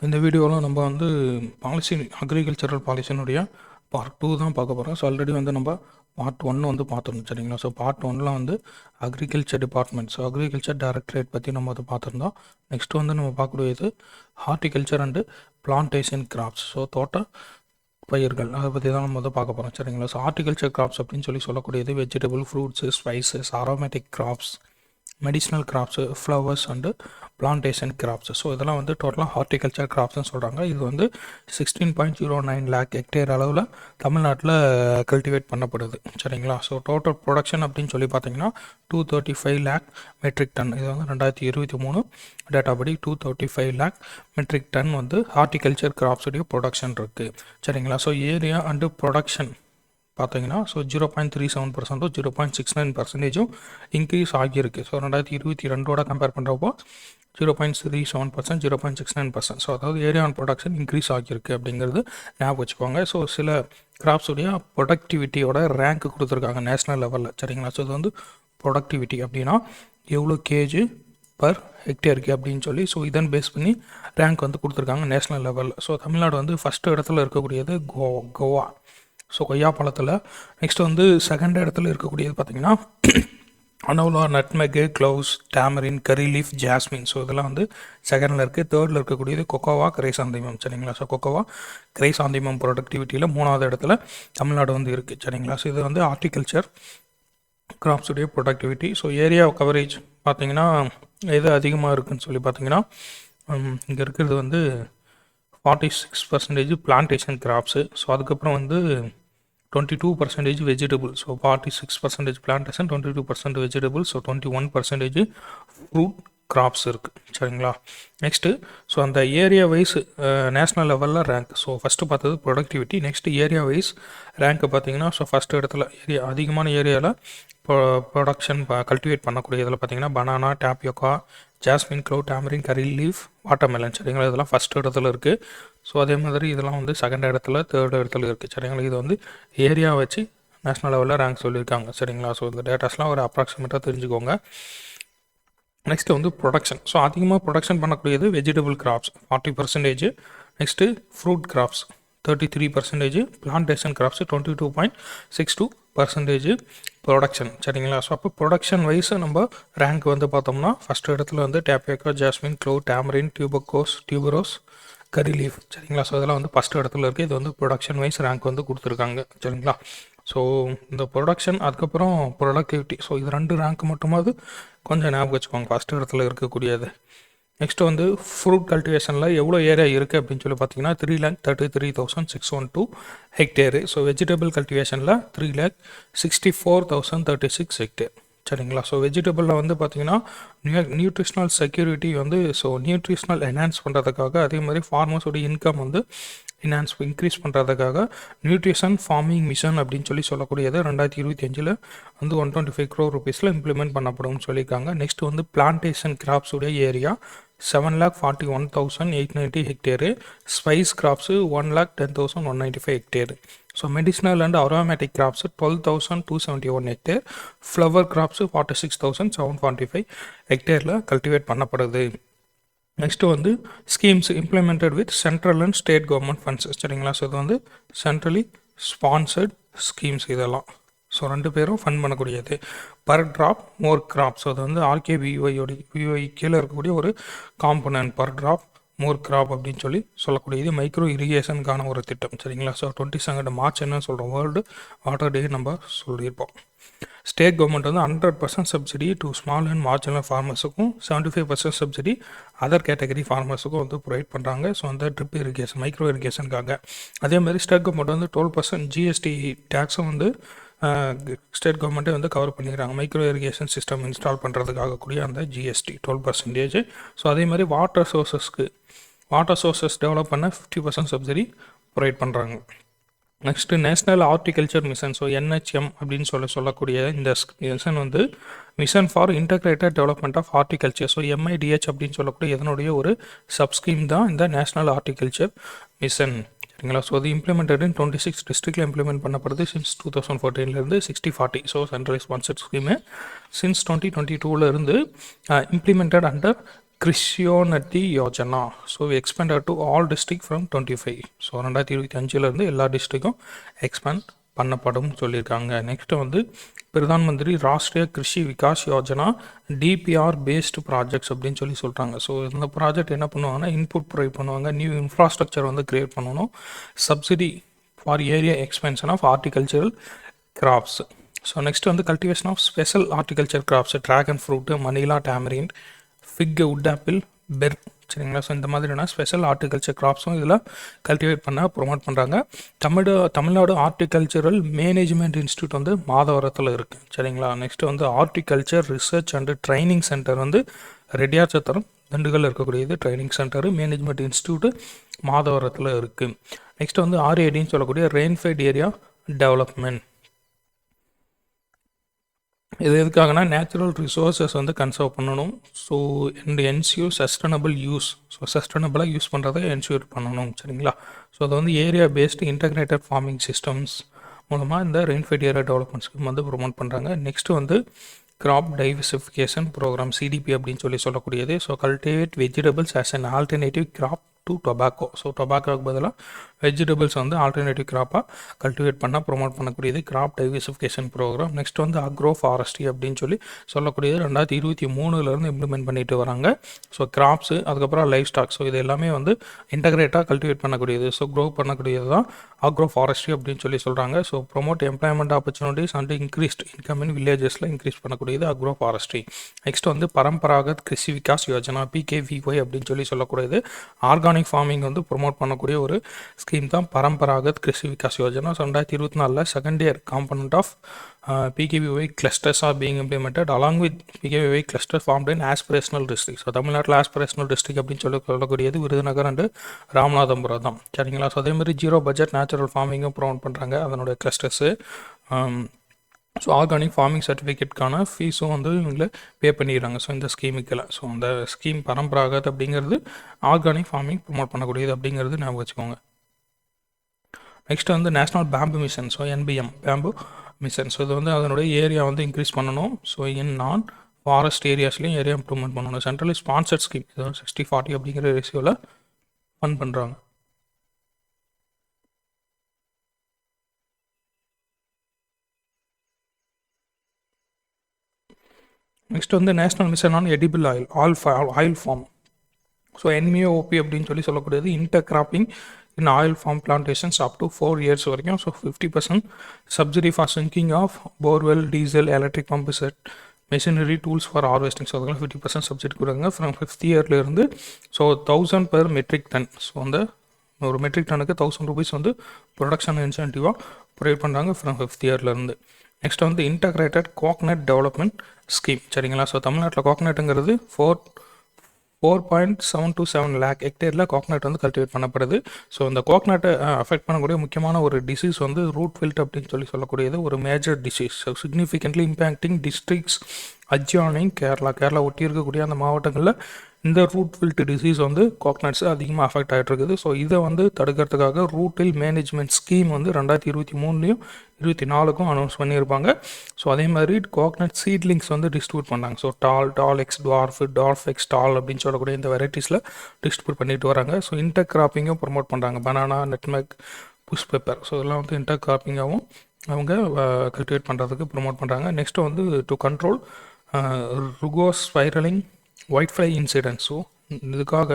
இந்த வீடியோவில் நம்ம வந்து பாலிசி அக்ரிகல்ச்சரல் பாலிசினுடைய பார்ட் 2 தான் பார்க்க போகிறோம். ஸோ ஆல்ரெடி வந்து நம்ம பார்ட் 1 வந்து பார்த்துருந்தோம் சரிங்களா. ஸோ பார்ட் 1ல் வந்து agriculture department, so agriculture directorate பற்றி நம்ம அதை பார்த்துருந்தோம். நெக்ஸ்ட் வந்து நம்ம பார்க்கக்கூடியது horticulture and plantation crops, so தோட்ட பயிர்கள், அதை பற்றி தான் நம்ம வந்து பார்க்க போகிறோம் சரிங்களா. ஸோ ஹார்டிகல்ச்சர் கிராப்ஸ் அப்படின்னு சொல்லக்கூடியது vegetable, fruits, spices, aromatic crops, medicinal crops, flowers and plantation crops. So இதெல்லாம் வந்து டோட்டலாக ஹார்டிகல்ச்சர் கிராப்ஸ்னு சொல்கிறாங்க. இது வந்து 16.09 லேக் ஹெக்டேர் அளவில் தமிழ்நாட்டில் கல்டிவேட் பண்ணப்படுது சரிங்களா. ஸோ டோட்டல் ப்ரொடக்ஷன் அப்படின்னு சொல்லி பார்த்தீங்கன்னா 235 லேக் மெட்ரிக் டன். இது வந்து 2023 டேட்டா படி 235 லேக் மெட்ரிக் டன் வந்து ஹார்டிகல்ச்சர் கிராப்ஸுடைய ப்ரொடக்ஷன் இருக்குது சரிங்களா. ஸோ ஏரியா அண்டு ப்ரொடக்ஷன் பார்த்தீங்கன்னா ஸோ 0.37% 0.69% இன்க்ரீஸ் ஆகியிருக்கு. ஸோ 2022 கம்பேர் பண்ணுறப்போ 0.37% 0.69%. ஸோ அதாவது ஏரியா ஆன் ப்ரொடக்ஷன் இன்க்ரீஸ் ஆகியிருக்கு அப்படிங்கிறது ஞாபகம் வச்சுக்கோங்க. ஸோ சில கிராப்ஸுடைய ப்ரொடக்டிவிட்டியோட ரேங்க் கொடுத்துருக்காங்க நேஷ்னல் லெவலில் சரிங்களா. ஸோ இது வந்து ப்ரொடக்டிவிட்டி அப்படின்னா எவ்வளோ கேஜி பர் ஹெக்டேருக்கு அப்படின்னு சொல்லி ஸோ இதன் பேஸ் பண்ணி ரேங்க் வந்து கொடுத்துருக்காங்க நேஷ்னல் லெவலில். ஸோ தமிழ்நாடு வந்து ஃபஸ்ட்டு இடத்துல இருக்கக்கூடியது கோவா. ஸோ கொய்யா பழத்தில். நெக்ஸ்ட் வந்து செகண்ட் இடத்துல இருக்கக்கூடியது பார்த்திங்கன்னா அனோலா, நட்மெக்கு, gloves, tamarin, curry leaf, jasmine. So இதெல்லாம் வந்து செகண்டில் இருக்குது. தேர்டில் இருக்கக்கூடியது கொக்கோவா, கிரைசாந்திமம் சரிங்களா. ஸோ கொக்கோவா, கிரைசாந்திமம் ப்ரொடக்டிவிட்டியில் 3வது இடத்துல தமிழ்நாடு வந்து இருக்குது சரிங்களா. ஸோ இது வந்து ஹார்டிகல்ச்சர் கிராப்ஸுடைய ப்ரொடக்டிவிட்டி. ஸோ ஏரியா கவரேஜ் பார்த்திங்கன்னா எது அதிகமாக இருக்குதுன்னு சொல்லி பார்த்தீங்கன்னா இங்கே இருக்கிறது வந்து 46% பிளான்டேஷன் கிராப்ஸு. ஸோ அதுக்கப்புறம் வந்து 22% vegetable. So 46% plantation, 22% vegetable, so 21% fruit crops இருக்குது சரிங்களா. நெக்ஸ்ட்டு ஸோ அந்த ஏரியா வைஸ் நேஷ்னல் லெவலில் ரேங்க். ஸோ ஃபஸ்ட்டு பார்த்தது productivity. Next area wise rank பார்த்தீங்கன்னா ஸோ ஃபஸ்ட்டு இடத்துல அதிகமான ஏரியாவில் ப்ரொடக்ஷன் கல்டிவேட் பண்ணக்கூடிய இதில் பார்த்தீங்கன்னா banana, tapioca, jasmine, clove, tamarind, curry leaf, watermelon சரிங்களா. இதெல்லாம் ஃபஸ்ட் இடத்துல இருக்குது. ஸோ அதே மாதிரி இதெல்லாம் வந்து செகண்ட் இடத்துல, தேர்ட் இடத்துல இருக்குது சரிங்களா. இது வந்து ஏரியா வச்சு நேஷ்னல் லெவலில் ரேங்க் சொல்லியிருக்காங்க சரிங்களா. ஸோ இந்த டேட்டாஸ்லாம் ஒரு அப்ராக்சிமேட்டாக தெரிஞ்சுக்கோங்க. நெக்ஸ்ட்டு வந்து ப்ரொடக்ஷன். ஸோ அதிகமாக ப்ரொடக்ஷன் பண்ணக்கூடியது vegetable crops 40%. Next fruit crops 33%, plantation crops 22.62% production சரிங்களா. ஸோ அப்போ ப்ரொடக்ஷன் வைஸ் நம்ம ரேங்க் வந்து பார்த்தோம்னா ஃபஸ்ட் இடத்துல வந்து tapioca, jasmine, clove, tamarind, tuberose, curry leaf சரிங்களா. ஸோ இதெல்லாம் வந்து ஃபஸ்ட் இடத்துல இருக்குது. இது வந்து ப்ரொடக்ஷன் வைஸ் ரேங்க் வந்து கொடுத்துருக்காங்க சரிங்களா. ஸோ இந்த ப்ரொடக்ஷன் அதுக்கப்புறம் ப்ரொடக்டிவிட்டி, ஸோ இது 2 ரேங்க் மட்டுமாவது கொஞ்சம் ஞாபகம் வச்சுக்கோங்க ஃபஸ்ட் இடத்துல இருக்கக்கூடியது. நெக்ஸ்ட்டு வந்து ஃப்ரூட் கல்டிவேஷனில் எவ்வளோ ஏரியா இருக்குது அப்படின்னு சொல்லி பார்த்தீங்கன்னா 3,33,612 ஹெக்டேரு. ஸோ வெஜிடபிள் கல்டிவேஷனில் 3,64,036 ஹெக்டேர் சரிங்களா. ஸோ வெஜிடபிளில் வந்து பார்த்திங்கன்னா நியூட்ரிஷ்னல் செக்யூரிட்டி வந்து ஸோ நியூட்ரிஷ்னல் என்ஹான்ஸ் பண்ணுறதுக்காக, அதே மாதிரி ஃபார்மர்ஸோட இன்கம் வந்து இன்க்ரீஸ் பண்ணுறதுக்காக நியூட்ரிஷன் ஃபார்மிங் மிஷன் அப்படின்னு சொல்லக்கூடியது 2025 வந்து 125 crore rupees இம்ப்ளிமெண்ட் பண்ணப்படும்னு சொல்லியிருக்காங்க. நெக்ஸ்ட் வந்து பிளான்டேஷன் கிராப்ஸுடைய area 7,41,890 hectare. Spice crops 1,10,195 hectare. So medicinal and aromatic crops 12,271 hectare. Flower crops 46,745 ஹெக்டேரில் கல்டிவேட் பண்ணப்படுது. நெக்ஸ்ட்டு வந்து schemes implemented with central and state government funds சரிங்களா. ஸோ இது வந்து சென்ட்ரலி ஸ்பான்சர்ட் ஸ்கீம்ஸ் இதெல்லாம். ஸோ 2 பேரும் ஃபண்ட் பண்ணக்கூடியது. Per drop more crop. So அது வந்து விஒய் கீழே இருக்கக்கூடிய ஒரு component. Per drop more crop அப்படின்னு சொல்லக்கூடியது மைக்ரோ இரிகேஷனுக்கான ஒரு திட்டம் சரிங்களா. ஸோ 22 மார்ச் என்ன சொல்கிறோம், வேர்ல்டு வாட்டர் டே நம்ம சொல்லியிருப்போம். ஸ்டேட் கவர்மெண்ட் வந்து 100% subsidy to small and marginal ஃபார்மர்ஸுக்கும் 75% சப்சிடி அதர் கேட்டகரி ஃபார்மர்ஸுக்கும் வந்து ப்ரொவைட் பண்ணுறாங்க. ஸோ அந்த ட்ரிப் இரிகேஷன், மைக்ரோ இரிகேஷனுக்காக. அதே மாதிரி ஸ்டேட் கவர்மெண்ட் வந்து 12% ஜிஎஸ்டி டேக்ஸும் வந்து ஸ்டேட் கவர்மெண்ட்டே வந்து கவர் பண்ணிக்கிறாங்க. மைக்ரோ இரிகேஷன் சிஸ்டம் இன்ஸ்டால் பண்ணுறதுக்காக கூடிய அந்த ஜிஎஸ்டி 12%. ஸோ அதே மாதிரி வாட்டர் சோர்சஸ் டெவலப் பண்ண 50% சப்சிடி ப்ரொவைட் பண்ணுறாங்க. Next national horticulture mission. So NHM அப்படின்னு சொல்லக்கூடிய இந்த மிஷன் வந்து mission for integrated development of horticulture. So MIDH அப்படின்னு சொல்லக்கூடிய இதனுடைய ஒரு சப்ஸ்கீம் தான் இந்த நேஷ்னல் ஹார்டிகல்ச்சர் மிஷன் சரிங்களா. ஸோ அது இம்ப்ளிமெண்டட் இன் 26 டிஸ்ட்ரிக்டில் இம்ப்ளிமெண்ட் பண்ணப்படுது since 2014 60-40. So central sponsored scheme since 2022 இருந்து implemented under Krishonnati Yojana. So expanded to all district from 25. So 2025 எல்லா டிஸ்ட்ரிக்டும் எக்ஸ்பேண்ட் பண்ணப்படும் சொல்லியிருக்காங்க. நெக்ஸ்ட்டு வந்து Pradhan Mantri Rashtriya Krishi Vikas Yojana DPR based projects அப்படின்னு சொல்கிறாங்க. ஸோ இந்த ப்ராஜெக்ட் என்ன பண்ணுவாங்கன்னா இன்புட் ப்ரொவைட் பண்ணுவாங்க, நியூ இன்ஃப்ராஸ்ட்ரக்சர் வந்து கிரியேட் பண்ணணும், subsidy for area expansion of horticultural crops. So next வந்து cultivation of special horticulture crops, dragon fruit, Manila tamarind, fig, wood apple, ber, சரிங்களா. ஸோ இந்த மாதிரியான ஸ்பெஷல் ஹார்டிகல்ச்சர் கிராப்ஸும் இதில் கல்டிவேட் பண்ண ப்ரொமோட் பண்ணுறாங்க. தமிழ்நாடு ஹார்டிகல்ச்சரல் மேனேஜ்மெண்ட் இன்ஸ்டியூட் வந்து மாதவரத்தில் இருக்குது, சரிங்களா. நெக்ஸ்ட்டு வந்து horticulture research and training centre வந்து ரெட்டியார்சத்திரம் திண்டுக்கல்ல இருக்கக்கூடியது ட்ரைனிங் சென்டரு. மேனேஜ்மெண்ட் இன்ஸ்டியூட்டு மாதவரத்தில் இருக்குது. நெக்ஸ்ட் வந்து RADன்னு சொல்லக்கூடிய ரெயின்ஃபெட் ஏரியா டெவலப்மெண்ட். இது எதுக்காகனா நேச்சுரல் ரிசோர்ஸஸ் வந்து கன்சர்வ் பண்ணணும். ஸோ இந்த என்சியூ சஸ்டைனபிள் யூஸ், ஸோ சஸ்டைனபிளாக யூஸ் பண்ணுறதை என்ஷூர் பண்ணணும், சரிங்களா. ஸோ அது வந்து area based integrated farming systems மூலமாக இந்த ரெயின்ஃபெட் ஏரியா டெவலப்மெண்ட் ஸ்கீம் வந்து ப்ரொமோட் பண்ணுறாங்க. நெக்ஸ்ட்டு வந்து கிராப் டைவர்சிஃபிகேஷன் ப்ரோக்ராம் CDP அப்படின்னு சொல்லக்கூடியது. So cultivate vegetables as an alternative crop to tobacco. So டொபாக்கோக்கு பதிலாக வெஜிடபிள்ஸ் வந்து ஆல்டர்னேட்டிவ் கிராப்பாக கல்டிவேட் பண்ணால் ப்ரொமோட் பண்ணக்கூடியது கிராப் டைவர்சிஃபிகேஷன் ப்ரோக்ராம். நெக்ஸ்ட் வந்து அக்ரோ ஃபாரஸ்ட்ரி அப்படின்னு சொல்லக்கூடியது 2023 இம்ப்ளிமெண்ட் பண்ணிட்டு வராங்க. ஸோ கிராப்ஸு, அதுக்கப்புறம் லைஃப் ஸ்டாக், ஸோ இது எல்லாமே வந்து இன்டகிரேட்டாக கல்டிவேட் பண்ணக்கூடியது, ஸோ க்ரோ பண்ணக்கூடியது தான் அக்ரோ ஃபாரஸ்ட்ரி அப்படின்னு சொல்கிறாங்க. So promote employment opportunities and increased income in வில்லேஜஸில் இன்க்ரீஸ் பண்ணக்கூடியது அக்ரோ ஃபாரஸ்ட்ரி. நெக்ஸ்ட் வந்து பரம்பராகத் கிருஷி விகாஸ் யோஜனா PKVY அப்படின்னு சொல்லக்கூடியது ஆர்கானிக் ஃபார்மிங் வந்து ப்ரொமோட் பண்ணக்கூடிய ஒரு ஸ்கீம் தான் Paramparagat Krishi Vikas Yojana. 2024 second year component of PKVY clusters are being implemented along with PKVY cluster formed in aspirational districts. So தமிழ்நாட்டில் ஆஸ்பிரேஷனல் டிஸ்ட்ரிக்ட் அப்படின்னு சொல்லக்கூடியது விருதுநகர் அண்டு ராமநாதபுரம் தான், சரிங்களா. ஸோ அதேமாதிரி ஜீரோ பட்ஜெட் நேச்சுரல் ஃபார்மிங்கும் ப்ரொமோட் பண்ணுறாங்க அதனுடைய கிளஸ்டர்ஸு. ஸோ ஆர்கானிக் ஃபார்மிங் சர்டிஃபிகேட்கான ஃபீஸும் வந்து இவங்களை பே பண்ணிடுறாங்க. ஸோ இந்த ஸ்கீமுக்கெல்லாம் ஸோ அந்த ஸ்கீம் பரம்பராகத் அப்படிங்கிறது ஆர்கானிக் ஃபார்மிங் ப்ரொமோட் பண்ணக்கூடியது அப்படிங்கிறது ஞாபகம் வச்சுக்கோங்க. நெக்ஸ்ட் வந்து national bamboo mission, so NBM bamboo mission. So இது வந்து அதனுடைய ஏரியா வந்து இன்க்ரீஸ் பண்ணணும். ஸோ நான் ஃபாரஸ்ட் ஏரியாஸ்லேயும் ஏரியா இம்ப்ரூவ்மெண்ட் பண்ணணும். சென்ட்ரலி ஸ்பான்சர்ட் ஸ்கீம், இது வந்து 60-40 அப்படிங்கிற ரேஷியோவில் ஃபண்ட் பண்ணுறாங்க. நெக்ஸ்ட் வந்து national mission on edible oil palm. So NMOP அப்படின்னு சொல்லக்கூடியது intercropping in oil palm plantations up to 4 years வரைக்கும். So 50% subsidy for sinking of borewell, diesel, electric pump set, machinery, tools for harvesting. So அதெல்லாம் 50% subsidy கொடுக்குறாங்க from 5th yearலேருந்து. So 1000 per metric ton. So அந்த ஒரு metric டனுக்கு 1000 rupees வந்து production இன்சென்டிவாக provide பண்ணுறாங்க ஃப்ரம் 5th yearலேருந்து. நெக்ஸ்ட் வந்து இன்டகிரேட்டட் கோக்னட் டெவலப்மெண்ட் ஸ்கீம், சரிங்களா. ஸோ தமிழ்நாட்டில் கோக்னட்டுங்கிறது 4.727 lakh ஹெக்டேரில் கோக்னட் வந்து கல்டிவேட் பண்ணப்படுது. ஸோ இந்த கோக்னட்டை அஃபெக்ட் பண்ணக்கூடிய முக்கியமான ஒரு டிசீஸ் வந்து ரூட் வில்ட் அப்படின்னு சொல்லக்கூடியது ஒரு major disease. So significantly impacting districts adjoining Kerala ஒட்டி இருக்கக்கூடிய அந்த மாவட்டங்களில் இந்த ரூட் வில்ட் டிசீஸ் வந்து கோக்னட்ஸ் அதிகமாக அஃபெக்ட் ஆகிட்டு இருக்குது. ஸோ இதை வந்து தடுக்கிறதுக்காக ரூட்டில் மேனேஜ்மெண்ட் ஸ்கீம் வந்து 2023லையும் 2024க்கும் அனௌன்ஸ் பண்ணியிருப்பாங்க. ஸோ அதே மாதிரி கோக்னட் சீட்லிங்ஸ் வந்து டிஸ்ட்ரிபியூட் பண்ணாங்க. So tall x dwarf x tall அப்படின்னு சொல்லக்கூடிய இந்த வெரைட்டிஸில் டிஸ்ட்ரிபியூட் பண்ணிட்டு வராங்க. ஸோ இன்டர் கிராப்பிங்கும் ப்ரொமோட் பண்ணுறாங்க. Banana, nutmeg, bush pepper, so இதெல்லாம் வந்து இன்டர் கிராப்பிங்காகவும் அவங்க கல்டிவேட் பண்ணுறதுக்கு ப்ரொமோட் பண்ணுறாங்க. நெக்ஸ்ட்டு வந்து to control rugose spiralling white fly incident. So இதுக்காக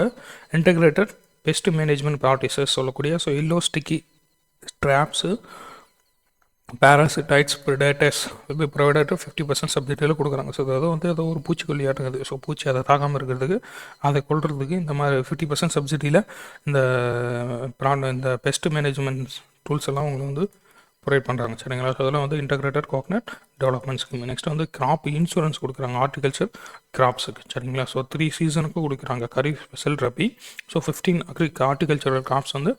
இன்டகிரேட்டட் பெஸ்ட் மேனேஜ்மெண்ட் ப்ராக்டிசஸ் சொல்லக்கூடிய so yellow sticky traps, parasitoids, predators will be provided to 50% சப்சிடியில் கொடுக்குறாங்க. ஸோ அதாவது வந்து ஏதோ ஒரு பூச்சிக்கொல்லி ஆட்டுங்குது. ஸோ பூச்சி அதை தாக்காமல் இருக்கிறதுக்கு, அதை கொள்றதுக்கு இந்த மாதிரி 50% சப்சிடியில் இந்த பெஸ்ட் மேனேஜ்மெண்ட் டூல்ஸ் எல்லாம் உங்களுக்கு வந்து ப்ரொவைட் பண்ணுறாங்க, சரிங்களா. ஸோ அதெல்லாம் வந்து integrated coconut development scheme. Next வந்து கிராப் இன்சூரன்ஸ் கொடுக்குறாங்க ஹார்டிகல்ச்சர் கிராப்ஸுக்கு, சரிங்களா. ஸோ 3 சீசனுக்கு கொடுக்குறாங்க, kharif, special, rabi. So 15 horticultural crops வந்து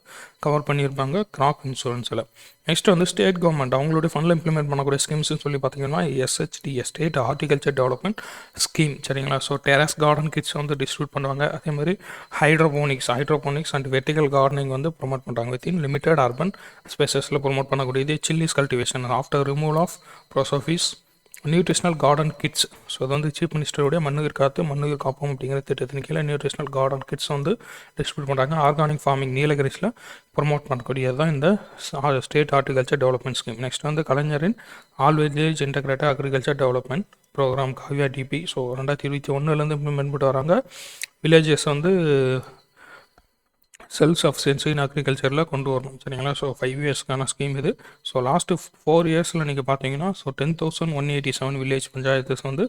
கவர் பண்ணியிருப்பாங்க கிராப் இன்சூரன்ஸில். நெக்ஸ்ட் வந்து ஸ்டேட் கவர்மெண்ட் அவங்களுடைய ஃபண்டில் இம்ப்ளிமெண்ட் பண்ணக்கூடிய ஸ்கீம்ஸ்னு சொல்லி பார்த்தீங்கன்னா SHDS state horticulture development scheme, சரிங்களா. ஸோ டெரஸ் கார்டன் கிட்ஸ் வந்து டிஸ்ட்ரிபியூட் பண்ணுவாங்க. அதே மாதிரி ஹைட்ரோபோனிக்ஸ் அண்ட் வெர்டிகல் கார்டனிங் வந்து ப்ரொமோட் பண்ணுறாங்க. வித்தின் லிமிடெட் அர்பன் ஸ்பேசஸில் ப்ரொமோட் பண்ணக்கூடியது chillies cultivation after removal of prosopis nutritional garden kits. So அது வந்து சீஃப் மினிஸ்டருடைய மண்ணுயிர் காத்து மண்ணுயிர் காப்போம் அப்படிங்கிற திட்டத்தின் கீழே நியூட்ரிஷனல் கார்டன் கிட்ஸ் வந்து டிஸ்ட்ரிபியூட் பண்ணுறாங்க. ஆர்கானிக் ஃபார்மிங் நீலகிரிஸில் ப்ரொமோட் பண்ணக்கூடியது தான் இந்த state horticulture development scheme. Next வந்து கலைஞரின் all village integrated agriculture development programme காவ்யா டிபி. ஸோ 2021 இம்ப்ளிமெண்ட் பண்ணிட்டு வராங்க. வில்லேஜஸ் வந்து செல்ஃப் சஃபிஷியன்சி இன் அக்ரிகல்ச்சரில் கொண்டு வரணும். சரிங்களா? ஸோ 5 இயர்ஸ்க்கான ஸ்கீம் இது. ஸோ லாஸ்ட்டு 4 இயர்ஸில் நீங்கள் பார்த்தீங்கன்னா 10,187 வில்லேஜ் பஞ்சாயத்துஸ் வந்து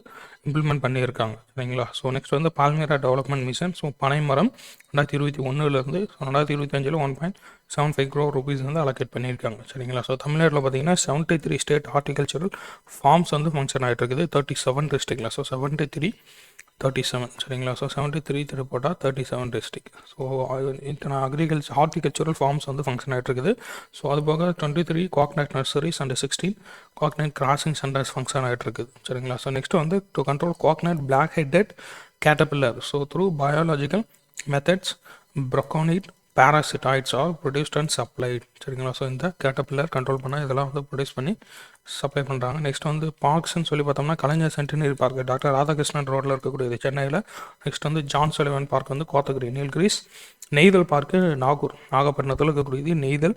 இம்ப்ளிமெண்ட் பண்ணியிருக்காங்க. சரிங்களா? ஸோ நெக்ஸ்ட் வந்து பால்மேரா டெவலப்மெண்ட் மிஷன். ஸோ பனைமரம் 2021 2025 1.75 crore rupees வந்து அலோகேட் பண்ணியிருக்காங்க. சரிங்களா? ஸோ தமிழ்நாட்டில் பார்த்தீங்கன்னா 73 ஸ்டேட் ஹார்டிகல்ச்சரல் ஃபார்ம்ஸ் வந்து ஃபங்க்ஷன் ஆகிட்டு இருக்குது 37 டிஸ்ட்ரிக்டில். ஸோ 37 சரிங்களா? ஸோ 73 போட்டால் 37 டிஸ்ட்ரிக்ட். ஸோ இத்தனை ஹார்டிகல்ச்சரல் ஃபார்ம்ஸ் வந்து ஃபங்க்ஷன் ஆகிட்டு இருக்குது. ஸோ அது போக 23 coconut nurseries and 16 coconut crossing centres function ஆகிட்டு இருக்குது. சரிங்களா? ஸோ நெக்ஸ்ட் வந்து to control coconut black headed caterpillar. So through biological methods braconid parasitoids are produced and supplied. சரிங்களா? ஸோ இந்த கேட்டர்பில்லர் கண்ட்ரோல் பண்ணால் இதெல்லாம் வந்து ப்ரொடியூஸ் பண்ணி சப்ளை பண்ணுறாங்க. நெக்ஸ்ட் வந்து பார்க்ஸ்ன்னு சொல்லி பார்த்தோம்னா கலைஞர் சென்டினரி பார்க் டாக்டர் ராதாகிருஷ்ணன் ரோட்டில் இருக்கக்கூடியது சென்னையில். நெக்ஸ்ட் வந்து ஜான் சலிவன் பார்க் வந்து கோத்தகிரி நீல்கிரிஸ். நெய்தல் பார்க்கு நாகப்பட்டினத்தில் இருக்கக்கூடியது நெய்தல்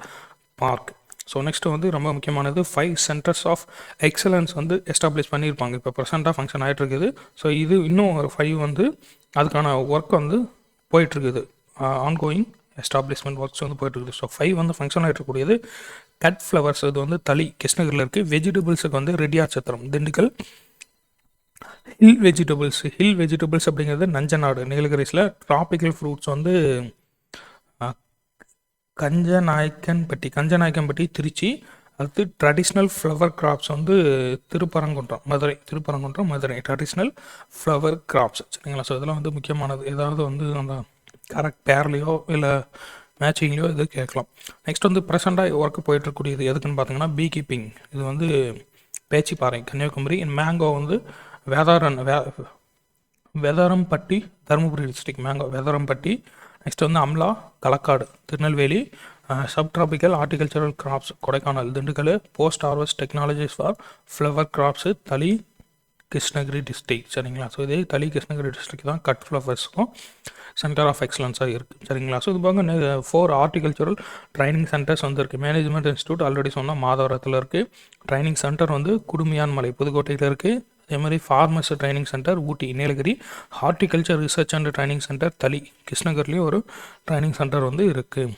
பார்க். ஸோ நெக்ஸ்ட் வந்து ரொம்ப முக்கியமானது 5 சென்டர்ஸ் ஆஃப் எக்ஸலன்ஸ் வந்து எஸ்டாப்ளிஷ் பண்ணியிருப்பாங்க. இப்போ ப்ரெசென்ட்டாக ஃபங்க்ஷன் ஆகிட்டு இருக்குது. ஸோ இது இன்னும் ஒரு 5 வந்து அதுக்கான ஒர்க் வந்து போயிட்டுருக்குது. ஆன்கோயிங் எஸ்டாப்ளிஷ்மெண்ட் ஒர்க்ஸ் வந்து போயிட்டுருக்குது. ஸோ 5 வந்து ஃபங்க்ஷன் ஆகிட்டு இருக்கக்கூடியது கட் ஃப்ளவர்ஸ். இது வந்து தளி கிருஷ்ணகிரியில் இருக்குது. வெஜிடபிள்ஸுக்கு வந்து ரெட்டியாச்சத்திரம் திண்டுக்கல். ஹில் வெஜிடபிள்ஸ் அப்படிங்கிறது நஞ்சநாடு நீலகிரிஸில். ட்ராபிக்கல் ஃப்ரூட்ஸ் வந்து கஞ்சநாயக்கன்பட்டி திருச்சி. அடுத்து ட்ரெடிஷ்னல் ஃப்ளவர் கிராப்ஸ் வந்து Thirupparankundram Madurai traditional flower crops. சரிங்களா? ஸோ இதெல்லாம் வந்து முக்கியமானது. ஏதாவது வந்து அந்த கரெக்ட் பேர்லேயோ இல்லை மேட்சிங்லேயோ இது கேட்கலாம். நெக்ஸ்ட் வந்து ப்ரெசென்ட்டாக ஒர்க்கு போயிட்டுருக்கூடியது எதுக்குன்னு பார்த்தீங்கன்னா பீ கீப்பிங். இது வந்து பேச்சிப்பாறை கன்னியாகுமரி. மேங்கோ வந்து Vedharampatti Dharmapuri district mango Vedharampatti. Next வந்து amla Kalakkad Tirunelveli. Sub tropical horticultural crops Kodaikanal Dindigul. Post harvest technologies for flower crops Thali Krishnagiri district. சரிங்களா? ஸோ இதே தளி கிருஷ்ணகிரி டிஸ்ட்ரிக்ட் தான் கட் ஃப்ளவர்ஸுக்கும் சென்டர் ஆஃப் எக்ஸலன்ஸாக இருக்குது. சரிங்களா? ஸோ இது போக 4 ஹார்டிகல்ச்சரல் ட்ரைனிங் சென்டர்ஸ் வந்து இருக்குது. மேனேஜ்மெண்ட் இன்ஸ்டியூட் ஆல்ரெடி சொன்னால் மாதவரத்தில் இருக்குது. ட்ரைனிங் சென்டர் வந்து குடுமியான்மலை புதுக்கோட்டையில் இருக்குது. அதே மாதிரி farmers training centre Ooty Nilgiri. Horticulture research and training centre Thali கிருஷ்ணகிரிலேயும் ஒரு ட்ரைனிங் சென்டர் வந்து இருக்குது.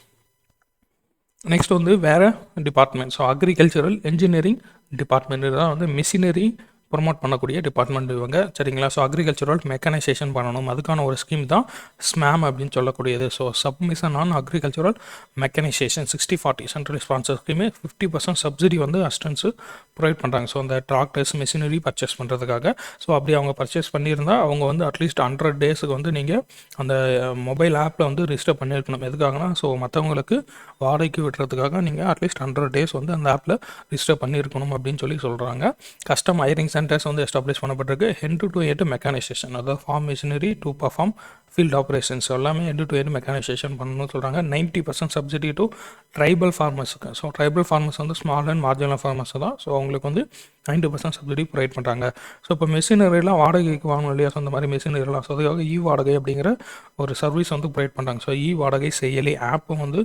நெக்ஸ்ட் வந்து வேறு department. So agricultural engineering department தான் வந்து மிஷினரி ப்ரொமோட் பண்ணக்கூடிய டிபார்ட்மெண்ட் இவங்க. சரிங்களா? ஸோ அக்ரிகல்ச்சரல் மெக்கனைசேஷன் பண்ணணும். அதுக்கான ஒரு ஸ்கீம் தான் ஸ்மேம் அப்படின்னு சொல்லக்கூடியது. So submission on agricultural mechanisation 60-40 central sponsor scheme. 50% subsidy வந்து அசிஸ்டன்ஸு ப்ரொவைட் பண்ணுறாங்க. ஸோ அந்த டிராக்டர்ஸ் மிஷினரி பர்ச்சேஸ் பண்ணுறதுக்காக. ஸோ அப்படி அவங்க பர்ச்சேஸ் பண்ணியிருந்தால் அவங்க வந்து அட்லீஸ்ட் 100 டேஸுக்கு வந்து நீங்கள் அந்த மொபைல் ஆப்பில் வந்து ரிஜிஸ்டர் பண்ணியிருக்கணும். எதுக்காகனா ஸோ மற்றவங்களுக்கு வாடகைக்கு விடுறதுக்காக நீங்கள் அட்லீஸ்ட் 100 டேஸ் வந்து அந்த ஆப்பில் ரிஜிஸ்டர் பண்ணியிருக்கணும் அப்படின்னு சொல்லி சொல்கிறாங்க. கஸ்டம் ஹையரிங் சென்டர்ஸ் வந்து எஸ்டாப்ளிஷ் பண்ணப்பட்டிருக்கு. end to end மெக்கானைசேஷன் அதாவது farm machinery to perform field operations எல்லாமே end to end மெக்கானைசேஷன் பண்ணணும்னு சொல்கிறாங்க. 90% சப்சிடி டு ட்ரைபல் ஃபார்மர்ஸுக்கு. ஸோ ட்ரைபல் ஃபார்மர்ஸ் வந்து ஸ்மால் அண்ட் மார்ஜினல் ஃபார்மர்ஸ் தான். ஸோ அவங்களுக்கு வந்து 90% சப்சிடி ப்ரொவைட் பண்ணுறாங்க. ஸோ இப்போ மெஷினரிலாம் வாடகைக்கு வாங்கணும் இல்லையா? ஸோ அந்த மாதிரி மெஷினரிலாம் ஸோ அதுக்காக வாடகை அப்படிங்கிற ஒரு சர்வீஸ் வந்து ப்ரொவைட் பண்ணுறாங்க. ஸோ வாடகை செயலி ஆப்பும் வந்து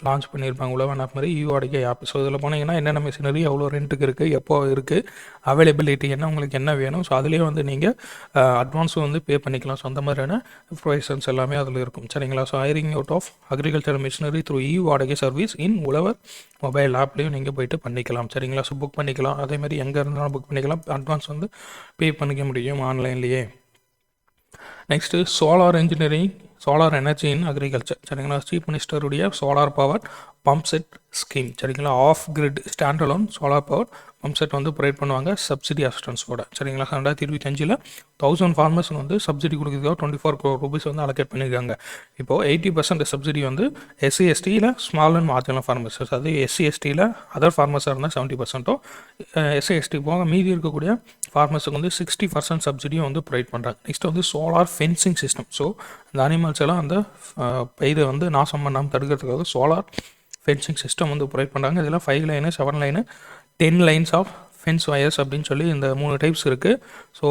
லான்ச் பண்ணியிருப்பாங்க. உழவன் ஆப் மாதிரி வாடகை ஆப். ஸோ இதில் போனீங்கன்னா என்னென்ன மிஷினரி எவ்வளோ ரெண்ட்டுக்கு இருக்குது, எப்போ இருக்குது, அவைலபிலிட்டி என்ன, உங்களுக்கு என்ன வேணும். ஸோ அதுலேயே வந்து நீங்கள் அட்வான்ஸும் வந்து பே பண்ணிக்கலாம். ஸோ அந்த மாதிரியான ப்ரொவிஷன்ஸ் எல்லாமே அதில் இருக்கும். சரிங்களா? So hiring out of agriculture machinery through வாடகை சர்வீஸ் இன் உழவர் மொபைல் ஆப்லேயும் நீங்கள் போய்ட்டு பண்ணிக்கலாம். சரிங்களா? ஸோ புக் பண்ணிக்கலாம். அதேமாதிரி எங்கே இருந்தாலும் புக் பண்ணிக்கலாம். அட்வான்ஸ் வந்து பே பண்ணிக்க முடியும் ஆன்லைன்லேயே. Next solar energy in agriculture. சரிங்களா? சீஃப் மினிஸ்டருடைய solar power pump set scheme. சரிங்களா? Off grid stand alone solar power pump set வந்து ப்ரொவைட் பண்ணுவாங்க சப்சிடி அசிஸ்டன்ஸோட. சரிங்களா? 2025 1000 ஃபார்மர்ஸ் வந்து சப்சிடி கொடுக்குறதுக்காக 24 crore rupees வந்து அலோகேட் பண்ணியிருக்காங்க. இப்போது 80% சப்சிடி வந்து SC/STயில் ஸ்மால் அண்ட் மார்ஜினல் ஃபார்மர்ஸ், அது SC/STயில் அதர் ஃபார்மர்ஸாக இருந்தால் 70%, SC/ST போக மீதி இருக்கக்கூடிய ஃபார்மர்ஸுக்கு வந்து 60% சப்சிடியும் வந்து ப்ரொவைட் பண்ணுறாங்க. நெக்ஸ்ட் வந்து சோலார் ஃபென்சிங் சிஸ்டம். ஸோ இந்த அனிமல்ஸ் எல்லாம் அந்த இதை வந்து நாசம் பண்ணாமல் தடுக்கிறதுக்காக சோலார் ஃபென்சிங் சிஸ்டம் வந்து ப்ரொவைட் பண்ணுறாங்க. இதில் 5 line 7 line 10 lines of fence wires அப்படின்னு சொல்லி இந்த 3 டைப்ஸ் இருக்குது. So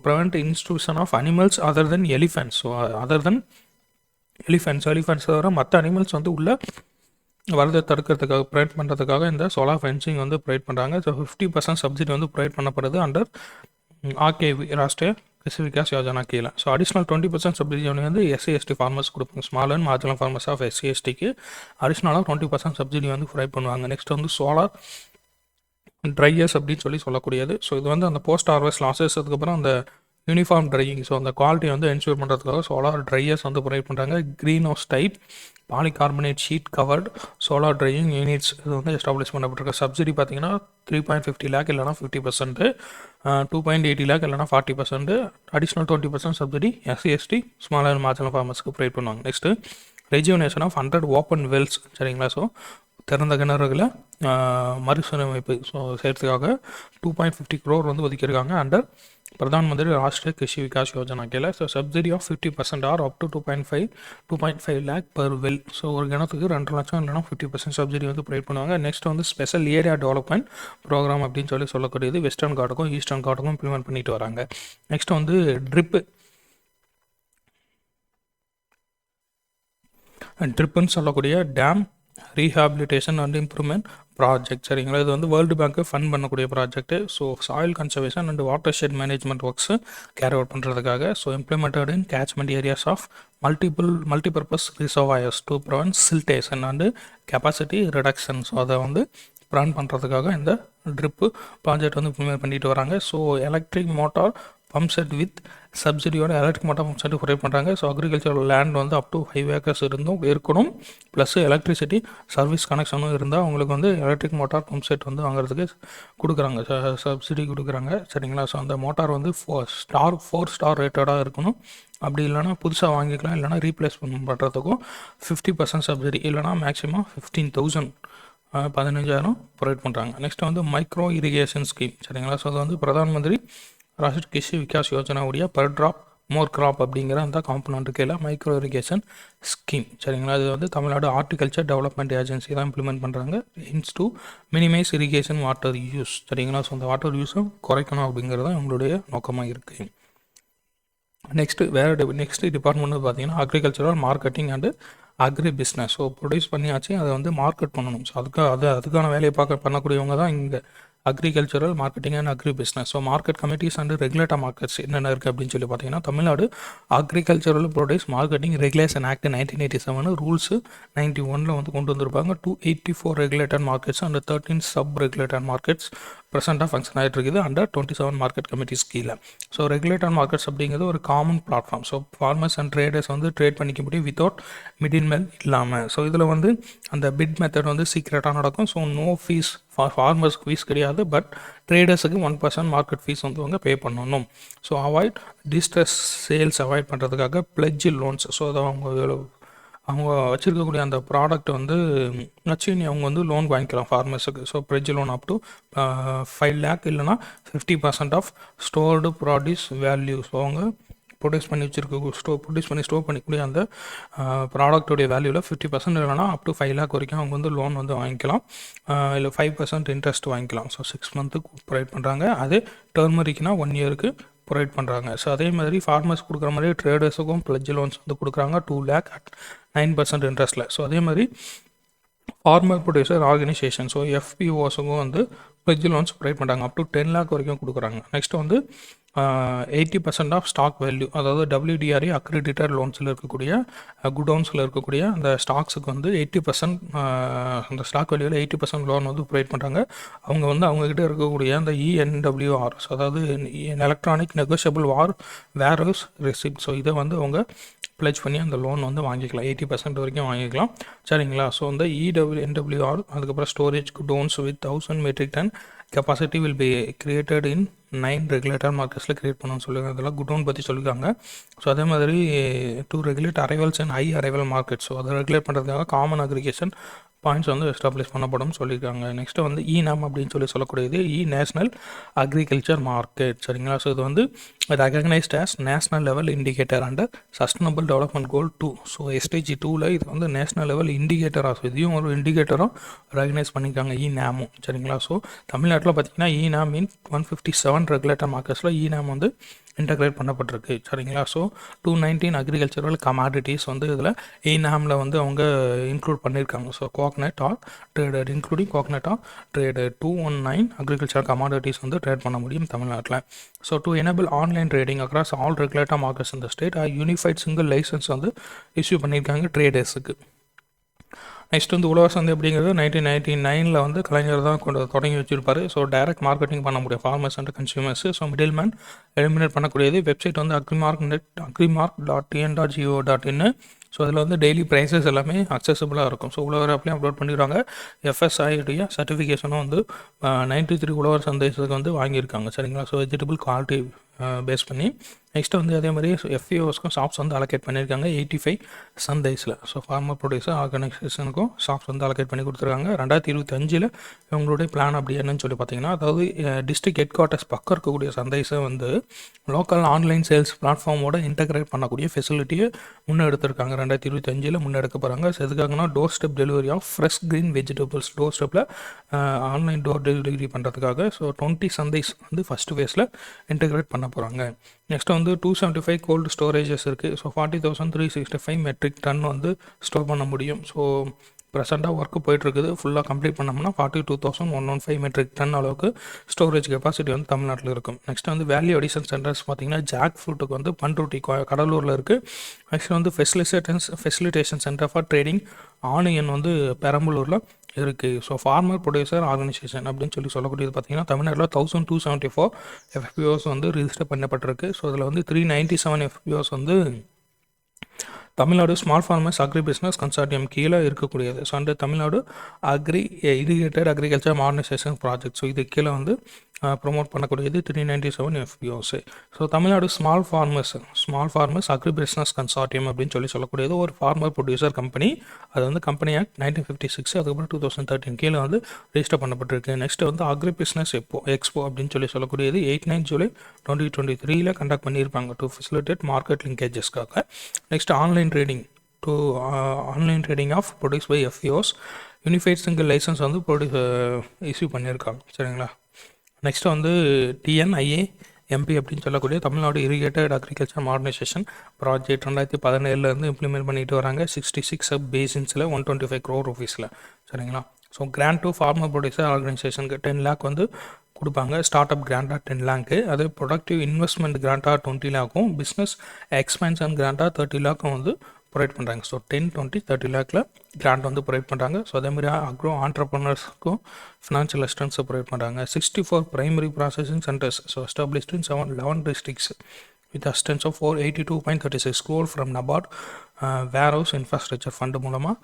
prevent intrusion of animals other than elephants. So other than elephants தவிர மற்ற அனிமல்ஸ் வந்து உள்ள வரதை தடுக்கிறதுக்காக ப்ரொவைட் பண்ணுறதுக்காக இந்த சோலார் ஃபென்சிங் வந்து ப்ரொவைட் பண்ணுறாங்க. ஸோ 50% சப்சிடி வந்து ப்ரொவைட் பண்ணப்படுது அண்டர் ஆர்கேவி ராஷ்ட்ரிய கிருஷி விகாஸ் யோஜனா கீழே. ஸோ அடிஷ்னல் 20% சப்சிடி வந்து SC/ST ஃபார்மர்ஸ் கொடுப்பாங்க. Small and marginal farmers of SC/STக்கு அடிஷ்னலாக 20% சப்சிடி வந்து ப்ரொவைட் பண்ணுவாங்க. நெக்ஸ்ட் வந்து சோலார் ட்ரையர்ஸ் அப்படின்னு சொல்லக்கூடியது. ஸோ இது வந்து அந்த போஸ்ட் ஹார்வெஸ்ட் லாஸஸ் அதுக்கப்புறம் அந்த யூனிஃபார்ம் ட்ரையிங், ஸோ அந்த குவாலிட்டி வந்து என்ஷூர் பண்ணுறதுக்காக சோலார் ட்ரையர்ஸ் வந்து ப்ரொவைட் பண்ணுறாங்க. Greenhouse type polycarbonate sheet covered solar drying units இது வந்து எஸ்டாப்ளிஷ் பண்ணப்பட்டிருக்க. சப்சிடி பார்த்தீங்கன்னா 3.50 lakh இல்லைனா 50%, 2.80 lakh இல்லைனா 40%, additional 20% subsidy SC/ST small and marginal ஃபார்மர்ஸ்க்கு ப்ரொவைட் பண்ணுவாங்க. Next rejuvenation of 100 open wells, சரிங்களா. ஸோ திறந்த கிணறுகளை மறுசீரமைப்பு ஸோ செய்கிறதுக்காக 2.50 crore வந்து ஒதுக்கியிருக்காங்க அண்டர் பிரதான் மந்திரி ராஷ்ட்ரிய கிருஷி விகாஸ் யோஜனா கீழே. So subsidy of 50% or up to 2.5 lakh per well. So ஒரு கிணத்துக்கு 2 லட்சம் இல்லைனா 50% சப்சிடி வந்து ப்ரொவைட் பண்ணுவாங்க. நெக்ஸ்ட் வந்து ஸ்பெஷல் ஏரியா டெவலப்மெண்ட் ப்ரோக்ராம் அப்படின்னு சொல்லக்கூடியது வெஸ்டர்ன் காட்டுக்கும் ஈஸ்டர்ன் காட்டுக்கும் இம்ப்ளிமெண்ட் பண்ணிட்டு வராங்க. நெக்ஸ்ட் வந்து ட்ரிப்புன்னு சொல்லக்கூடிய dam rehabilitation and improvement project, சரிங்களா. இது வந்து வேர்ல்டு பேங்க்கு ஃபண்ட் பண்ணக்கூடிய project. So soil conservation and watershed management works carry out பண்ணுறதுக்காக. So implemented in catchment areas of multipurpose reservoirs to prevent siltation and capacity reduction. So அதை வந்து prevent பண்ணுறதுக்காக இந்த trip project வந்து implement பண்ணிட்டு வராங்க. So electric motor pump set with சப்சிடியோட electric motor pump set provide பண்ணுறாங்க. ஸோ அக்ரிகல்ச்சர் லேண்ட் வந்து அப் டு 5 acres இருக்கணும். ப்ளஸ் எலக்ட்ரிசிட்டி சர்வீஸ் கனெக்ஷனும் இருந்தால் அவங்களுக்கு வந்து எலக்ட்ரிக் மோட்டார் பம்ப் செட் வந்து வாங்குறதுக்கு கொடுக்குறாங்க, சப்சிடி கொடுக்குறாங்க, சரிங்களா. ஸோ அந்த மோட்டார் வந்து 4 ஸ்டார் ரேட்டடாக இருக்கணும். அப்படி இல்லைனா புதுசாக வாங்கிக்கலாம், இல்லைனா ரீப்ளேஸ்மெண்ட் பண்ணுறதுக்கும் 50% சப்சிடி, இல்லைனா மேக்ஸிமம் 15,000 15,000 ப்ரொவைட் பண்ணுறாங்க. நெக்ஸ்ட் வந்து மைக்ரோ இரிகேஷன் ஸ்கீம், சரிங்களா. ஸோ அது வந்து Pradhan Mantri Rashtriya Krishi Vikas யோஜனாவுடைய per drop more graph அப்படிங்கிற அந்த காம்பனண்ட் கீழே மைக்ரோ இரிகேஷன் ஸ்கீம், சரிங்களா. இது வந்து தமிழ்நாடு ஹார்டிகல்ச்சர் டெவலப்மெண்ட் ஏஜென்சி தான் இம்ப்ளிமெண்ட் பண்ணுறாங்க. Aims to minimise irrigation water use, சரிங்களா. ஸோ அந்த வாட்டர் யூஸும் குறைக்கணும் அப்படிங்கிறது தான் உங்களுடைய நோக்கமாக இருக்குது. நெக்ஸ்ட் டிபார்ட்மெண்ட் வந்து பார்த்தீங்கன்னா agricultural marketing and agri business. So produce பண்ணியாச்சு, அதை வந்து மார்க்கெட் பண்ணணும். ஸோ அதுக்கான வேலையை பண்ணக்கூடியவங்க தான் இங்கே agricultural marketing and agri business. So market committees and regulator markets என்னென்ன இருக்குது அப்படின்னு பார்த்தீங்கன்னா Tamil Nadu agricultural produce marketing regulation act 1987 rules 91 வந்து கொண்டு வந்திருப்பாங்க. 284 regulator markets and 13 sub regulator markets ப்ரெசென்ட்டாக ஃபங்க்ஷன் ஆகிட்டு இருக்குது அண்டர் 27 மார்க்கெட் கமிட்டிஸ் கீழே. ஸோ ரெகுலேட்டர் மார்க்கெட்ஸ் அப்படிங்கிறது ஒரு common platform. So farmers and traders வந்து ட்ரேட் பண்ணிக்க முடியும் வித்தவுட் மிடில் மேல் இல்லாமல். ஸோ இதில் வந்து அந்த பிட் மெத்தட் வந்து சீக்ரெட்டாக நடக்கும். ஸோ நோ ஃபீஸ் ஃபார்மர்ஸ்க்கு ஃபீஸ் கிடையாது, பட் ட்ரேடர்ஸுக்கு 1% மார்க்கெட் ஃபீஸ் வந்து அவங்க பே பண்ணணும். So avoid distress sales avoid பண்ணுறதுக்காக பிளட்ஜ் லோன்ஸ். ஸோ அதை அவங்க வச்சுருக்கக்கூடிய அந்த ப்ராடக்ட் வந்து வச்சு அவங்க வந்து லோன் வாங்கிக்கலாம் ஃபார்மர்ஸுக்கு. So pledge loan up to 5 lakh இல்லைனா 50% of stored produce value. So அவங்க ப்ரொடியூஸ் பண்ணி ஸ்டோர் பண்ணிக்கூடிய அந்த ப்ராடக்டோடைய வேல்யூவில் 50% இல்லைனா அப் டு 5 lakh வரைக்கும் அவங்க வந்து லோன் வந்து வாங்கிக்கலாம். இல்லை 5% இன்ட்ரெஸ்ட் வாங்கிக்கலாம். ஸோ 6 months ப்ரொவைட் பண்ணுறாங்க. அதே டர்மரிக்னா 1 year ப்ரொவைட் பண்ணுறாங்க. ஸோ அதே மாதிரி ஃபார்மர்ஸ் கொடுக்குற மாதிரி ட்ரேடர்ஸுக்கும் பிளட்ஜ் லோன்ஸ் வந்து கொடுக்குறாங்க 2 lakh at 9% இன்ட்ரெஸ்ட்டில். ஸோ அதே மாதிரி ஃபார்மர் ப்ரொடியூசர் ஆர்கனைசேஷன், ஸோ FPOஸுக்கும் வந்து பிளட்ஜ் லோன்ஸ் ப்ரொவைட் பண்ணுறாங்க அப் டு 10 lakh வரைக்கும் கொடுக்குறாங்க. நெக்ஸ்ட் வந்து 80% ஆஃப் ஸ்டாக் வேல்யூ, அதாவது WDRA அக்ரிடிட்டர் லோன்ஸில் இருக்கக்கூடிய குடவுன்ஸில் இருக்கக்கூடிய அந்த ஸ்டாக்ஸுக்கு வந்து 80% அந்த ஸ்டாக் வேல்யூவில் 80% லோன் வந்து ப்ரொவைட் பண்ணுறாங்க. அவங்க வந்து அவங்கக்கிட்ட இருக்கக்கூடிய அந்த ENWR, அதாவது electronic negotiable warehouse receipt. So இதை வந்து அவங்க ப்ளெஜ் பண்ணி அந்த லோன் வந்து வாங்கிக்கலாம், 80% வரைக்கும் வாங்கிக்கலாம், சரிங்களா. ஸோ அந்த ENWR அதுக்கப்புறம் storage godowns with 1000 metric ton capacity will be created in 9 regulator மார்க்கெட்ஸில் கிரியேட் பண்ணணும்னு சொல்லுவாங்க. அதெல்லாம் குடோன் பற்றி சொல்லியிருக்காங்க. ஸோ அதே மாதிரி to regulate arrivals and high arrival market. So அதை ரெகுலேட் பண்ணுறதுக்காக காமன் அக்ரிகேஷன் பாயிண்ட்ஸ் வந்து எஸ்டாப்ளிஷ் பண்ணப்படும் சொல்லியிருக்காங்க. நெக்ஸ்ட்டு வந்து நாம் அப்படின்னு சொல்லக்கூடியது நேஷ்னல் அக்ரிகல்ச்சர் மார்க்கெட். சரிங்களா? ஸோ இது வந்து recognised as national level indicator under sustainable development goal 2. So SDG 2ல் இது வந்து நேஷ்னல் லெவல் இண்டிகேட்டராக, ஸோ இதையும் ஒரு இண்டிகேட்டரும் ரெகனைஸ் பண்ணியிருக்காங்க நேமும். சரிங்களா? ஸோ தமிழ்நாட்டில் பார்த்தீங்கன்னா நாம் இன் 157 ரெகுலேட்டர் மார்க்கெட்ஸில் நேம் வந்து இன்டகிரேட் பண்ணப்பட்டிருக்கு. சரிங்களா? ஸோ 219 அக்ரிகல்ச்சரல் கமாடிட்டிஸ் வந்து இதில் நேமில் வந்து அவங்க இன்க்ளூட் பண்ணியிருக்காங்க. So coconut are traded including coconut are traded 219 agricultural commodities வந்து ட்ரேட் பண்ண முடியும் தமிழ்நாட்டில். So to enable online trading across all regulator markets இந்த ஸ்டேட் யூனிஃபைட் சிங்கிள் லைசன்ஸ் வந்து இஷ்யூ பண்ணியிருக்காங்க ட்ரேடர்ஸுக்கு. நெக்ஸ்ட் வந்து உழவர் சந்தை அப்படிங்கிறது 1999 வந்து கலைஞர் தான் தொடங்கி வச்சிருப்பாரு. ஸோ டைரக்ட் மார்க்கெட்டிங் பண்ண முடியும் farmers and consumers. So middle man eliminate பண்ணக்கூடியது. வெப்சைட் வந்து agrimark.tn.go.in. ஸோ அதில் வந்து டெய்லி ப்ரைஸஸ் எல்லாமே அக்சசபிளாக இருக்கும். ஸோ உழவர் ஆப்லேயும் அப்லோட் பண்ணிடுறாங்க. FSI உடைய சர்டிஃபிகேஷனும் வந்து 93 உழவர் சந்தைஸுக்கு வந்து வாங்கியிருக்காங்க. சரிங்களா? ஸோ வெஜிடபிள் குவாலிட்டி பேஸ் பண்ணி. நெக்ஸ்ட்டு வந்து அதே மாதிரி FPOஸ்க்கும் ஷாப்ஸ் வந்து அலோகேட் பண்ணியிருக்காங்க 85 சந்தைஸில். ஸோ ஃபார்மர் ப்ரொடியூசர் ஆர்கனைசேஷனுக்கும் ஷாப்ஸ் வந்து அலோகேட் பண்ணி கொடுத்துருக்காங்க. 2025 இவங்களுடைய பிளான் அப்படி என்னன்னு சொல்லி பார்த்தீங்கன்னா, அதாவது டிஸ்ட்ரிக்ட் ஹெட் குவார்ட்டர்ஸ் பக்கம் இருக்கக்கூடிய சந்தைஸை வந்து லோக்கல் ஆன்லைன் சேல்ஸ் பிளாட்ஃபார்மோட இன்டகிரேட் பண்ணக்கூடிய ஃபெசிலிட்டியை முன்னெடுத்திருக்காங்க. 2025 முன்னெடுக்க போகிறாங்க. ஸோ எதுக்காகனா door step delivery of fresh green vegetables door ஸ்டெப்பில் ஆன்லைன் டோர் டெலிவரி பண்ணுறதுக்காக. ஸோ 20 சந்தைஸ் வந்து ஃபஸ்ட் ஃபேஸில் இன்டகிரேட் பண்ண போகிறாங்க. நெக்ஸ்ட் வந்து 275 கோல்டு ஸ்டோரேஜஸ் இருக்குது. ஸோ 40,365 மெட்ரிக் டன் வந்து ஸ்டோர் பண்ண முடியும். ஸோ ப்ரெசென்ட்டாக ஒர்க்கு போயிட்டுருக்குது. ஃபுல்லாக கம்ப்ளீட் பண்ணோம்னா 42,115 மெட்ரிக் டன் அளவுக்கு ஸ்டோரேஜ் கெப்பாசிட்டி வந்து தமிழ்நாட்டில் இருக்கும். நெக்ஸ்ட் வந்து வேல்யூ அடிஷன் சென்டர்ஸ் பார்த்தீங்கன்னா ஜாக் ஃப்ரூட்டுக்கு வந்து பண்ருட்டி கடலூரில் இருக்குது. நெக்ஸ்ட் வந்து facilitation centre for trading onion வந்து பெரம்பலூரில் இருக்குது. ஸோ ஃபார்மர் ப்ரொடியூசர் ஆர்கனைசேஷன் அப்படின்னு சொல்லக்கூடியது பார்த்தீங்கன்னா தமிழ்நாட்டில் 1274 FPOs வந்து ரிஜிஸ்டர் பண்ணப்பட்டிருக்கு. ஸோ அதில் வந்து 397 FPOs வந்து Tamil Nadu small farmers agri business consortium கீழே இருக்கக்கூடியது. ஸோ அந்த Tamil Nadu irrigated agriculture modernisation project. So இது கீழே வந்து ப்ரொமோட் பண்ணக்கூடியது 397 FPOs. So Tamil Nadu small farmers agri business consortium அப்படின்னு சொல்லக்கூடியது ஒரு ஃபார்மர் ப்ரொடியூசர் கம்பெனி. அது வந்து கம்பெனி ஆக்ட் 1956 அதுக்கப்புறம் 2013 கீழே வந்து ரெஜிஸ்டர் பண்ணப்பட்டிருக்கு. நெக்ஸ்ட் வந்து அக்ரி பிஸ்னஸ் எக்ஸ்போ அப்படின்னு சொல்லக்கூடியது 8-9 ஜூலை 2023 கண்டக்ட் பண்ணியிருப்பாங்க டு ஃபெசிலிட்டேட் மார்க்கெட் லிங்கேஜஸ்க்காக. Next online trading of produce by FPOs unified single licence வந்து இஷ்யூ பண்ணியிருக்காங்க. சரிங்களா? நெக்ஸ்ட் வந்து TNIAMP அப்படின்னு சொல்லக்கூடிய Tamil Nadu irrigated agriculture modernisation project 2017 implement பண்ணிட்டு வராங்க. 66 சப் பேசின்ஸில் 125 crore rupeesல. சரிங்களா? So grant to farmer producer ஆர்கனைசேஷனுக்கு 10 lakh வந்து கொடுப்பாங்க. ஸ்டார்ட் அப் கிராண்டாக 10 lakh, அதே ப்ரொடக்டிவ் இன்வெஸ்ட்மெண்ட் கிராண்டாக 20 lakhம், பிஸ்னஸ் எக்ஸ்பென்ஷன் கிராண்டாக 30 lakhம் வந்து ப்ரொவைட் பண்ணுறாங்க. ஸோ 10, 20, 30 lakhல கிராண்ட் வந்து ப்ரொவைட் பண்ணுறாங்க. ஸோ அதேமாதிரி அக்ரோ ஆண்டர்ப்ரனர்ஸ்க்கும் ஃபினான்ஷியல் அசிஸ்டன்ஸை ப்ரொவைட் பண்ணுறாங்க. 64 primary processing centres so established in 11 districts with assistance of 482.36 crore from NABARD warehouse infrastructure fund மூலமாக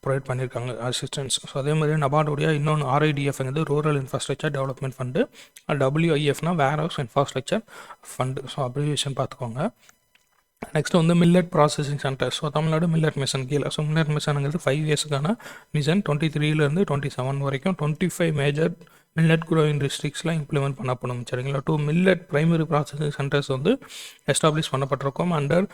ப்ரொவைட் பண்ணியிருக்காங்க அசிஸ்டன்ஸ். ஸோ அதே மாதிரி நபார்டுடைய இன்னொன்று RIDF rural infrastructure development fund, WIFனா warehouse infrastructure fund. So abbreviation பார்த்துக்கோங்க. நெக்ஸ்ட் வந்து millet processing centre. So Tamil Nadu millet mission கீழே. ஸோ மில்லட் மிஷனுங்கிறது 5 yearsக்கான மிஷன் 23 27 வரைக்கும் 25 மேஜர் மில்லட் க்ரோயிங் டிஸ்ட்ரிக்ஸில் இம்ப்ளிமெண்ட் பண்ணப்படும். சரிங்களா? 2 மில்லட் பிரைமரி ப்ராசஸிங் சென்டர்ஸ் வந்து எஸ்டாப்ளிஷ் பண்ணப்பட்டிருக்கோம் அண்டர்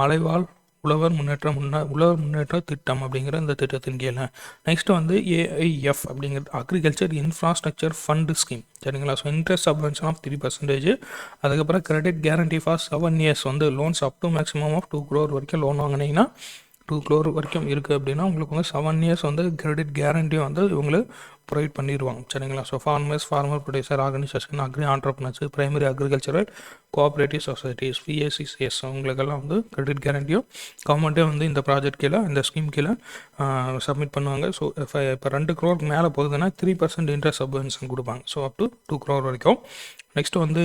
மலைவாழ் உழவர் முன்னேற்ற திட்டம் அப்படிங்கிற இந்த திட்டத்தின் கீழே. நெக்ஸ்ட் வந்து AIF அப்படிங்கிறது அக்ரிகல்ச்சர் இன்ஃப்ராஸ்ட்ரக்சர் ஃபண்டு ஸ்கீம். சரிங்களா? So interest subvention of 3%. அதுக்கப்புறம் கிரெடிட் கேரண்டி ஃபார் 7 years வந்து loans up to maximum of 2 crore வரைக்கும் லோன் வாங்கினீங்கன்னா 2 crore வரைக்கும் இருக்குது அப்படின்னா உங்களுக்கு வந்து 7 years வந்து கிரெடிட் கேரண்டியும் வந்து இவங்களுக்கு ப்ரொவைட் பண்ணிடுவாங்க. சரிங்களா? So farmer producer organisation, agri entrepreneurs, primary agricultural cooperative societies, PACCS அவங்களுக்கெல்லாம் வந்து கிரெடிட் கேரண்டியும் கவர்மெண்ட்டே வந்து இந்த ப்ராஜெக்ட் கீழே இந்த ஸ்கீம் கீழே சப்மிட் பண்ணுவாங்க. ஸோ இப்போ 2 crore மேலே போகுதுன்னா 3% இன்ட்ரெஸ்ட் சப்வென்ஷன் கொடுப்பாங்க. ஸோ அப் டு 2 crore வரைக்கும். நெக்ஸ்ட் வந்து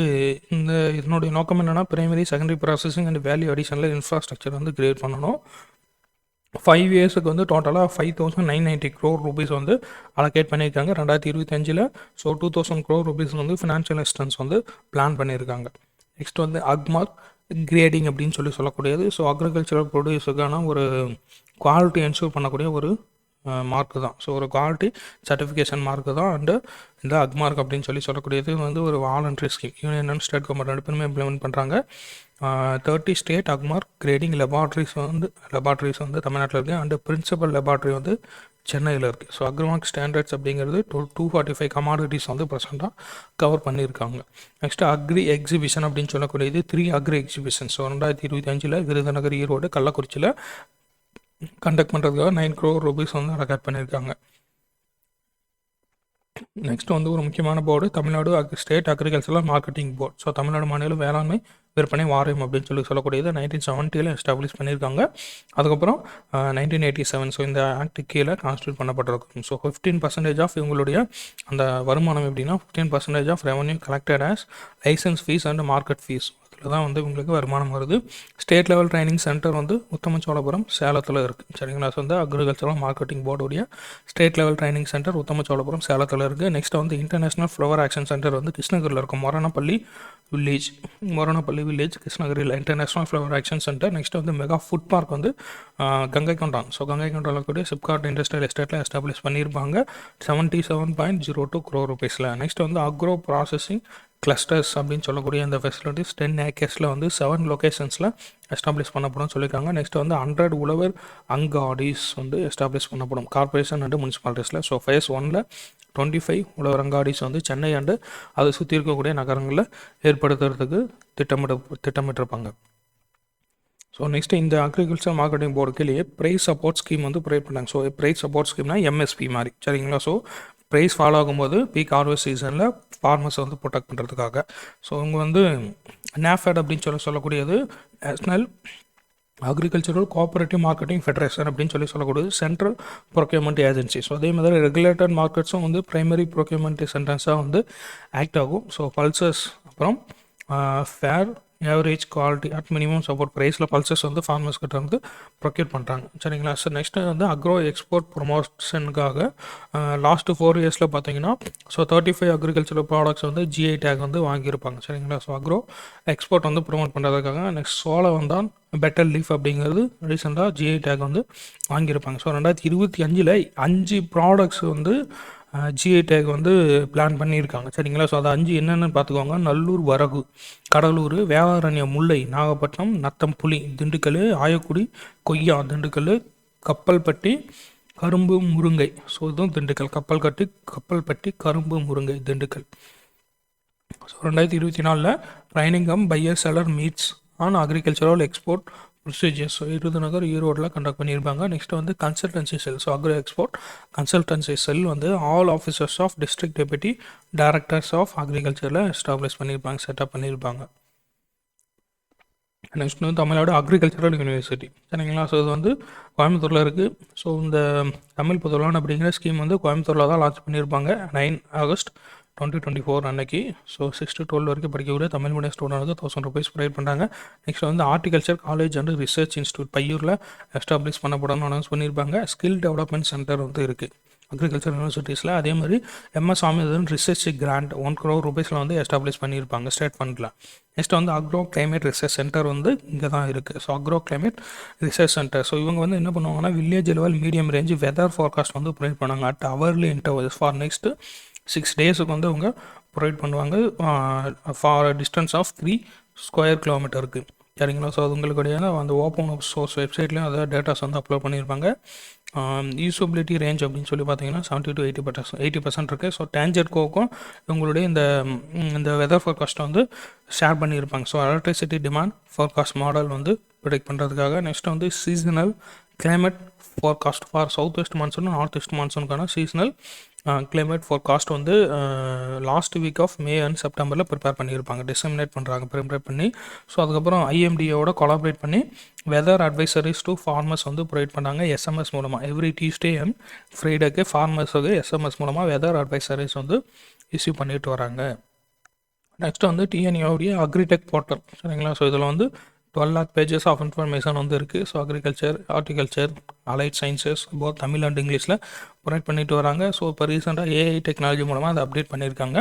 இதனுடைய நோக்கம் என்னென்னா primary secondary processing and value அடிஷனில் இன்ஃப்ராஸ்ட்ரக்சர் வந்து கிரியேட் பண்ணணும். 5 yearsக்கு வந்து டோட்டலாக 5,990 crore rupees வந்து அலோகேட் பண்ணியிருக்காங்க 2025. ஸோ 2,000 crore rupees வந்து ஃபினான்ஷியல் அசிஸ்டன்ஸ் வந்து பிளான் பண்ணியிருக்காங்க. நெக்ஸ்ட் வந்து அக்மார்க் கிரேடிங் அப்படின்னு சொல்லக்கூடியது. ஸோ அக்ரிகல்ச்சரல் ப்ரொடியூஸுக்கான ஒரு குவாலிட்டி என்ஷூர் பண்ணக்கூடிய ஒரு மார்க்கு தான். ஸோ ஒரு குவாலிட்டி சர்டிஃபிகேஷன் மார்க்கு தான். அண்டு இந்த அக்மார்க் அப்படின்னு சொல்லக்கூடியது வந்து ஒரு voluntary scheme. Union and state government ரெண்டு பேருமே இம்ப்ளிமெண்ட் பண்ணுறாங்க. 30 ஸ்டேட் அக்மார்க் கிரேடிங் லெபார்ட்ரிஸ் வந்து தமிழ்நாட்டில் இருக்குது. அண்டு பிரின்சிபல் லெபார்ட்ரி வந்து சென்னையில் இருக்குது. ஸோ அக்மார்க் ஸ்டாண்டர்ட்ஸ் அப்படிங்கிறது 245 கமாடிட்டிஸ் வந்து ப்ரெசென்ட்டாக கவர் பண்ணியிருக்காங்க. நெக்ஸ்ட்டு அக்ரி எக்ஸிபிஷன் அப்படின்னு சொல்லக்கூடியது 3 agri exhibition. So 2025 Virudhunagar, Erode, கள்ளக்குறிச்சியில் கண்டக்ட் பண்ணுறதுக்காக 9 crore rupees வந்து ரெக்கார்ட் பண்ணியிருக்காங்க. நெக்ஸ்ட் வந்து ஒரு முக்கியமான board Tamil Nadu state agricultural marketing board. So Tamil Nadu மாநில வேளாண்மை விற்பனை வாரியம் அப்படின்னு சொல்லக்கூடியது 1970 எஸ்டாப்ளிஷ் பண்ணியிருக்காங்க. அதுக்கப்புறம் 1987 ஸோ இந்த ஆக்ட் கீழே கான்ஸ்டியூட் பண்ணப்பட்டிருக்கும். ஸோ 15% ஆஃப் இவங்களுடைய அந்த வருமானம் எப்படின்னா 15% of revenue collected as licence fees and market fees அதில் தான் வந்து உங்களுக்கு வருமானம் வருது. ஸ்டேட் லெவல் ட்ரைனிங் சென்டர் வந்து உத்தமச்சோழபுரம் சேலத்தில் இருக்குது. சரிங்களா? ஸோ வந்து அக்ரிகல்ச்சரல் மார்க்கெட்டிங் போர்டுடைய state level training centre Uthamacholapuram சேலத்தில் இருக்குது. நெக்ஸ்ட் வந்து இன்டர்நேஷனல் ஃப்ளவர் ஆக்ஷன் சென்டர் வந்து கிருஷ்ணகிரியில் இருக்கும். மொரணப்பள்ளி வில்லேஜ் கிருஷ்ணகிரியில் international flower action centre. Next வந்து மெகா ஃபுட் பார்க் வந்து கங்கை கொண்டான். ஸோ கங்கை கொண்டானில் கூடிய சிப்கார்ட் இண்டஸ்ட்ரியல் எஸ்டேட்டில் எஸ்டாப்ளிஷ் பண்ணியிருப்பாங்க 77.02 crore rupeesல. நெக்ஸ்ட் வந்து அக்ரோ ப்ராசஸிங் கிளஸ்டர்ஸ் அப்படின்னு சொல்லக்கூடிய அந்த ஃபெசிலிட்டிஸ் 10 acres வந்து 7 லொக்கேஷன்ஸில் எஸ்டாப்ளிஷ் பண்ணப்படும் சொல்லியிருக்காங்க. நெக்ஸ்ட் வந்து 100 உழவர் அங்காடிஸ் வந்து எஸ்டாப்ளிஷ் பண்ணப்படும் கார்பரேஷன் அண்டு முனிசிபாலிட்டிஸில். ஸோ ஃபேஸ் 1ல் 25 உழவர் அங்காடிஸ் வந்து சென்னை அண்டு அதை சுற்றி இருக்கக்கூடிய நகரங்களில் ஏற்படுத்துறதுக்கு திட்டமிட்டிருப்பாங்க. ஸோ நெக்ஸ்ட்டு இந்த அக்ரிகல்ச்சர் மார்க்கெட்டிங் போர்டுக்குள்ளேயே ப்ரைஸ் சப்போர்ட் ஸ்கீம் வந்து ப்ரொவைட் பண்ணாங்க. ஸோ ப்ரைஸ் சப்போர்ட் ஸ்கீம்னா எம்எஸ்பி மாதிரி. சரிங்களா? ஸோ ப்ரைஸ் ஃபாலோ ஆகும்போது பீக் ஹார்வெஸ்ட் சீசனில் ஃபார்மர்ஸை வந்து ப்ரொடெக்ட் பண்ணுறதுக்காக. ஸோ இவங்க வந்து NAFED அப்படின்னு சொல்லக்கூடியது national agricultural cooperative marketing federation அப்படின்னு சொல்லக்கூடியது சென்ட்ரல் ப்ரொக்யூர்மெண்ட் ஏஜென்சி. ஸோ அதே மாதிரி ரெகுலேட்டட் மார்க்கெட்ஸும் வந்து ப்ரைமரி ப்ரொக்யூர்மெண்ட் சென்டர்ஸாக வந்து ஆக்ட் ஆகும். ஸோ பல்சஸ் அப்புறம் fair average quality at minimum support ப்ரைஸில் பல்சஸ் வந்து ஃபார்மர்ஸ் கிட்ட வந்து ப்ரொக்யூர் பண்ணுறாங்க. சரிங்களா? ஸோ நெக்ஸ்ட்டு வந்து அக்ரோ எக்ஸ்போர்ட் ப்ரொமோஷனுக்காக லாஸ்ட்டு 4 இயர்ஸில் பார்த்தீங்கன்னா ஸோ 35 அக்ரிகல்ச்சரல் ப்ராடக்ட்ஸ் வந்து GI டேக் வந்து வாங்கியிருப்பாங்க. சரிங்களா? ஸோ அக்ரோ எக்ஸ்போர்ட் வந்து ப்ரொமோட் பண்ணுறதுக்காக நெக்ஸ்ட் சோளம் பெட்டர் லீஃப் அப்படிங்கிறது ரீசெண்டாக GI டேக் வந்து வாங்கியிருப்பாங்க. ஸோ 2025 5 ப்ராடக்ட்ஸ் வந்து GI டேக் வந்து பிளான் பண்ணியிருக்காங்க. சரிங்களா? ஸோ அது 5 என்னென்னு பார்த்துக்கோங்க. நல்லூர் வரகு, கடலூர், வேதாரண்யம் முல்லை, நாகப்பட்டினம் நத்தம் புளி, திண்டுக்கல் ஆயக்குடி கொய்யா, திண்டுக்கல் கப்பல்பட்டி கரும்பு முருங்கை. ஸோ இதுவும் திண்டுக்கல் கப்பல்பட்டி கரும்பு முருங்கை Dindigul. So 2024 training buyer seller meets on agricultural export procedures Virudhunagar ஈரோடில் கண்டக்ட் பண்ணியிருப்பாங்க. நெக்ஸ்ட் வந்து consultancy cell. So agro export consultancy cell வந்து all officers of district deputy directors of அக்ரிகல்ச்சரில் எஸ்டாப்ளிஷ் பண்ணியிருப்பாங்க, செட்டப் பண்ணியிருப்பாங்க. நெக்ஸ்ட் வந்து தமிழ்நாடு அக்ரிகல்ச்சரல் யூனிவர்சிட்டி. சரிங்களா? ஸோ இது வந்து கோயம்புத்தூரில் இருக்குது. ஸோ இந்த தமிழ் புதல்வன் அப்படிங்கிற ஸ்கீம் வந்து கோயம்புத்தூரில் தான் லான்ச் பண்ணியிருப்பாங்க 9 ஆகஸ்ட் 2024 அன்னைக்கு. ஸோ 6 to 12 வரைக்கும் படிக்கக்கூடிய தமிழ் மீடியம் ஸ்டூடெண்ட் வந்து 1000 rupees ப்ரொவைட் பண்ணுறாங்க. நெக்ஸ்ட் வந்து horticulture college and research institute பையூரில் எஸ்டாப்ளிஷ் பண்ணப்படணும்னு அனௌன்ஸ் பண்ணியிருப்பாங்க. ஸ்கில் டெவலப்மெண்ட் சென்டர் வந்து இருக்குது அக்ரிகல்ச்சர் யூனிவர்சிட்டிஸில். அதே மாதிரி MS Swaminathan research grant 1 crore rupeesல வந்து எஸ்டாப்ளிஷ் பண்ணியிருப்பாங்க ஸ்டேட் ஃபண்டில். நெக்ஸ்ட் வந்து அக்ரோ கிளைமேட் ரிசர்ச் சென்டர் வந்து இங்கே தான் இருக்குது. So agro climate research centre. So இவங்க வந்து என்ன பண்ணுவாங்கன்னா village level medium range weather forecast வந்து ப்ரொவைட் பண்ணாங்க at hourly intervals for next 6 டேஸுக்கு வந்து அவங்க ப்ரொவைட் பண்ணுவாங்க for distance of 3 square kilometer. சரிங்களா? ஸோ அது உங்களுடைய அந்த ஓப்பன் சோர்ஸ் வெப்சைட்லேயும் அதை டேட்டாஸ் வந்து அப்லோட் பண்ணியிருப்பாங்க. யூசபிலிட்டி ரேஞ்ச் அப்படின்னு சொல்லி பார்த்தீங்கன்னா 70 to 80% இருக்குது. ஸோ டேஞ்சர்கோக்கும் இவங்களுடைய இந்த வெதர் ஃபோர்காஸ்ட்டை வந்து ஷேர் பண்ணியிருப்பாங்க. So electricity demand forecast model வந்து ப்ரிடிக்ட் பண்ணுறதுக்காக. நெக்ஸ்ட் வந்து seasonal climate forecast for south west monsoon north west மான்சூனுக்கான சீசனல் கிளைமேட் ஃபோர்காஸ்ட் வந்து last week of May and செப்டம்பரில் ப்ரிப்பேர் பண்ணியிருப்பாங்க, டிசமினேட் ப்ரிப்பேர் பண்ணி. ஸோ அதுக்கப்புறம் IMDAவோட கொலாபரேட் பண்ணி வெதர் அட்வைசரிஸ் டு ஃபார்மர்ஸ் வந்து ப்ரொவைட் பண்ணாங்க SMS மூலமாக. எவ்ரி டியூஸ்டே அண்ட் ஃப்ரைடேக்கு ஃபார்மர்ஸுக்கு SMS மூலமாக வெதர் அட்வைசரிஸ் வந்து இஷ்யூ பண்ணிட்டு வராங்க. நெக்ஸ்ட் வந்து TNUடைய அக்ரிடெக் போர்ட்டல். சரிங்களா? ஸோ இதில் வந்து 12 lakh pages ஆஃப் இன்ஃபர்மேஷன் வந்து இருக்குது. So agriculture, horticulture, allied sciences both Tamil and இங்கிலீஷில் ப்ரொவைட் பண்ணிட்டு வராங்க. ஸோ இப்போ ரீசெண்டாக AI டெக்னாலஜி மூலமாக அதை அப்டேட் பண்ணியிருக்காங்க.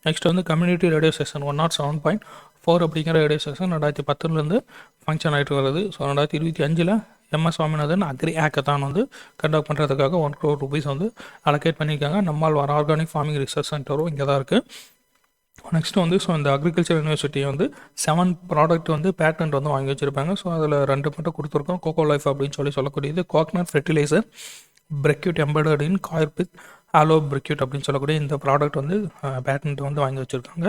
நெக்ஸ்ட் வந்து கம்யூனிட்டி ரேடியோ ஸ்டேஷன் 107.4 அப்படிங்கிற ரேடியோ ஸ்டேஷன் 2010 ஃபங்க்ஷன் ஆகிட்டு வருது. So 2025 MS Swaminathan agri hackathon வந்து கண்டக்ட் பண்ணுறதுக்காக 1 crore rupees வந்து அலோகேட் பண்ணியிருக்காங்க. நம்மாழ்வார் ஆர்கானிக் ஃபார்மிங் ரிசர்ச் சென்டரும் இங்கே தான் இருக்குது. நெக்ஸ்ட் வந்து ஸோ இந்த அக்ரிகல்ச்சர் யூனிவர்சிட்டியை வந்து 7 ப்ராடக்ட் வந்து பேட்டன்ட் வந்து வாங்கி வச்சுருப்பாங்க. ஸோ அதில் 2 மட்டும் கொடுத்துருக்கோம். கோகோ லைஃப் அப்படின்னு சொல்லக்கூடியது கோகனட் ஃபெர்டிலைசர் பிரெக்யூட் எம்பர்டர்ட் இன் கார்பித் ஆலோ பிரெக்யூட் அப்படின்னு சொல்லக்கூடிய இந்த ப்ராடக்ட் வந்து பேட்டன்ட் வந்து வாங்கி வச்சுருக்காங்க.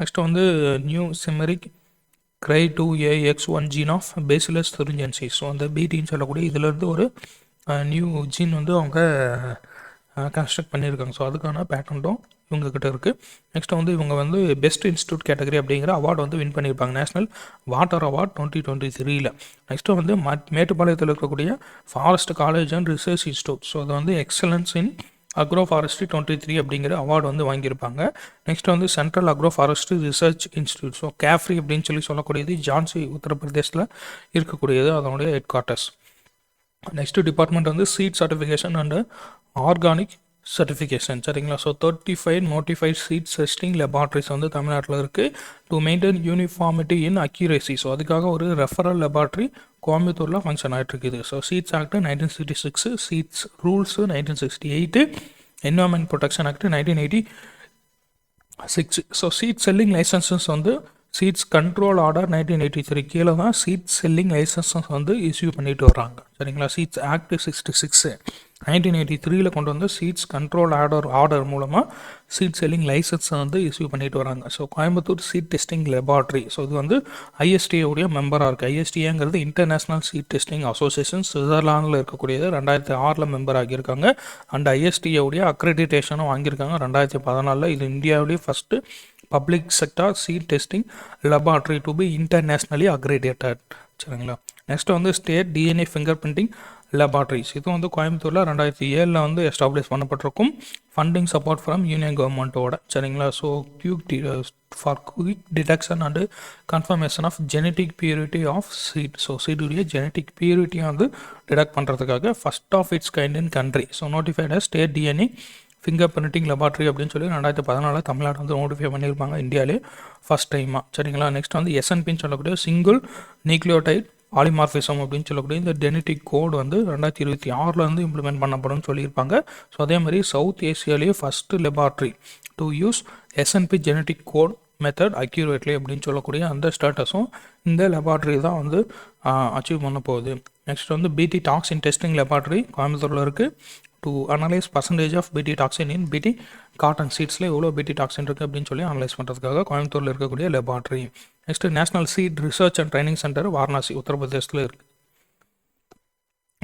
நெக்ஸ்ட் வந்து new chimeric cry 2AX1 gene of bacillus thuringiensis. So அந்த பிடின்னு சொல்லக்கூடிய இதிலேருந்து ஒரு நியூ ஜீன் வந்து அவங்க கன்ஸ்ட்ரக்ட் பண்ணியிருக்காங்க. ஸோ அதுக்கான பேட்டன்ட்டும் இவங்ககிட்ட இருக்குது. நெக்ஸ்ட் வந்து இவங்க வந்து பெஸ்ட் இன்ஸ்டியூட் கேட்டகரி அப்படிங்கிற அவார்டு வந்து வின் பண்ணியிருப்பாங்க, நேஷனல் வாட்டர் அவார்ட் 2023. நெக்ஸ்ட்டு வந்து மேட்டுப்பாளையத்தில் இருக்கக்கூடிய forest college and research institute. So அது வந்து எக்ஸலன்ஸ் இன் அக்ரோ ஃபாரஸ்ட்ரி 23 அப்படிங்கிற அவார்டு வந்து வாங்கியிருப்பாங்க. நெக்ஸ்ட் வந்து central agro forestry research institute. So CAFRI அப்படின்னு சொல்லக்கூடியது ஜான்சி உத்தரப்பிரதேசில் இருக்கக்கூடியது, அதனுடைய ஹெட் குவார்ட்டர்ஸ். நெக்ஸ்ட் டிபார்ட்மெண்ட் வந்து seed certification and organic certification, சரிங்களா. So 35 notified seed testing laboratories வந்து தமிழ்நாட்டில் இருக்குது. To maintain uniformity in accuracy. So அதுக்காக ஒரு ரெஃபரல் லெபார்ட்ரி கோயம்புத்தூரில் ஃபங்க்ஷன் ஆகிட்டு இருக்குது. So seeds act 1966, seeds rules 1968, environment protection act 1986. So seed selling licences வந்து சீட்ஸ் கண்ட்ரோல் ஆர்டர் 1983 கீழே தான் சீட் செல்லிங் லைசன்சஸ் வந்து இஷ்யூ பண்ணிட்டு வர்றாங்க, சரிங்களா. சீட்ஸ் ஆக்ட் 66 1983 கொண்டு வந்து சீட்ஸ் கண்ட்ரோல் ஆர்டர் மூலமாக சீட் செல்லிங் லைசன்ஸ் வந்து இஷ்யூ பண்ணிட்டு வராங்க. So Coimbatore seed testing laboratory. So இது வந்து ஐஎஸ்டிஏவுடைய மெம்பராக இருக்குது. ஐஎஸ்டிஏங்கிறது இன்டர்நேஷ்னல் சீட் டெஸ்டிங் அசோசியேஷன், சுவிட்சர்லாந்தில் இருக்கக்கூடியது, 2006 மெம்பர் ஆகியிருக்காங்க. அண்ட் ஐஎஸ்டிஏவுடைய அக்ரெடிட்டேஷனும் வாங்கியிருக்காங்க 2014. இது இந்தியாவுடைய first public sector seed testing laboratory to be internationally accredited, சரிங்களா. நெக்ஸ்ட் வந்து state DNA finger printing laboratories. இது வந்து கோயம்புத்தூரில் 2007 வந்து எஸ்டாப்ளிஷ் பண்ணப்பட்டிருக்கும். ஃபண்டிங் சப்போர்ட் ஃப்ரம் யூனியன் கவர்மெண்ட்டோட, சரிங்களா. So quick detection and confirmation of genetic purity of seed. So சீடுடைய ஜெனட்டிக் பியூரிட்டியை வந்து டிடெக்ட் பண்ணுறதுக்காக first of its kind in country. So notified state DNA finger printing laboratory அப்படின்னு சொல்லி 2014 தமிழ்நாடு வந்து நோட்டிஃபை பண்ணியிருப்பாங்க, இந்தியாவிலே ஃபஸ்ட் டைமாக, சரிங்களா. நெக்ஸ்ட் வந்து எஸ்என்பின்னு சொல்லக்கூடிய சிங்கிள் நியூக்ளியோடைட் பாலிமார்பிசம் அப்படின்னு சொல்லக்கூடிய இந்த ஜெனட்டிக் கோட் வந்து 2026 இம்ப்ளிமெண்ட் பண்ணப்படும்னு சொல்லியிருப்பாங்க. ஸோ அதே மாதிரி சவுத் ஏசியாலேயே first laboratory to use SNP genetic code method accurately அப்படின்னு சொல்லக்கூடிய அந்த ஸ்டேட்டஸும் இந்த லெபார்ட்ரி தான் வந்து அச்சீவ் பண்ண போகுது. நெக்ஸ்ட் வந்து பிடி டாக்ஸின் டெஸ்டிங் லெபார்ட்ரி கோயம்புத்தூரில் இருக்குது. டு அனலைஸ் பர்சன்டேஜ் ஆஃப் பிடி டாக்ஸின் இன் பிடி காட்டன் சீட்ஸில் எவ்வளோ பிடி டாக்ஸின் இருக்குது அப்படின்னு சொல்லி அனலைஸ் பண்ணுறதுக்காக கோயம்புத்தூரில் இருக்கக்கூடிய laboratory. Next national seed research and training centre Varanasi உத்தரப்பிரதேசத்தில் இருக்குது.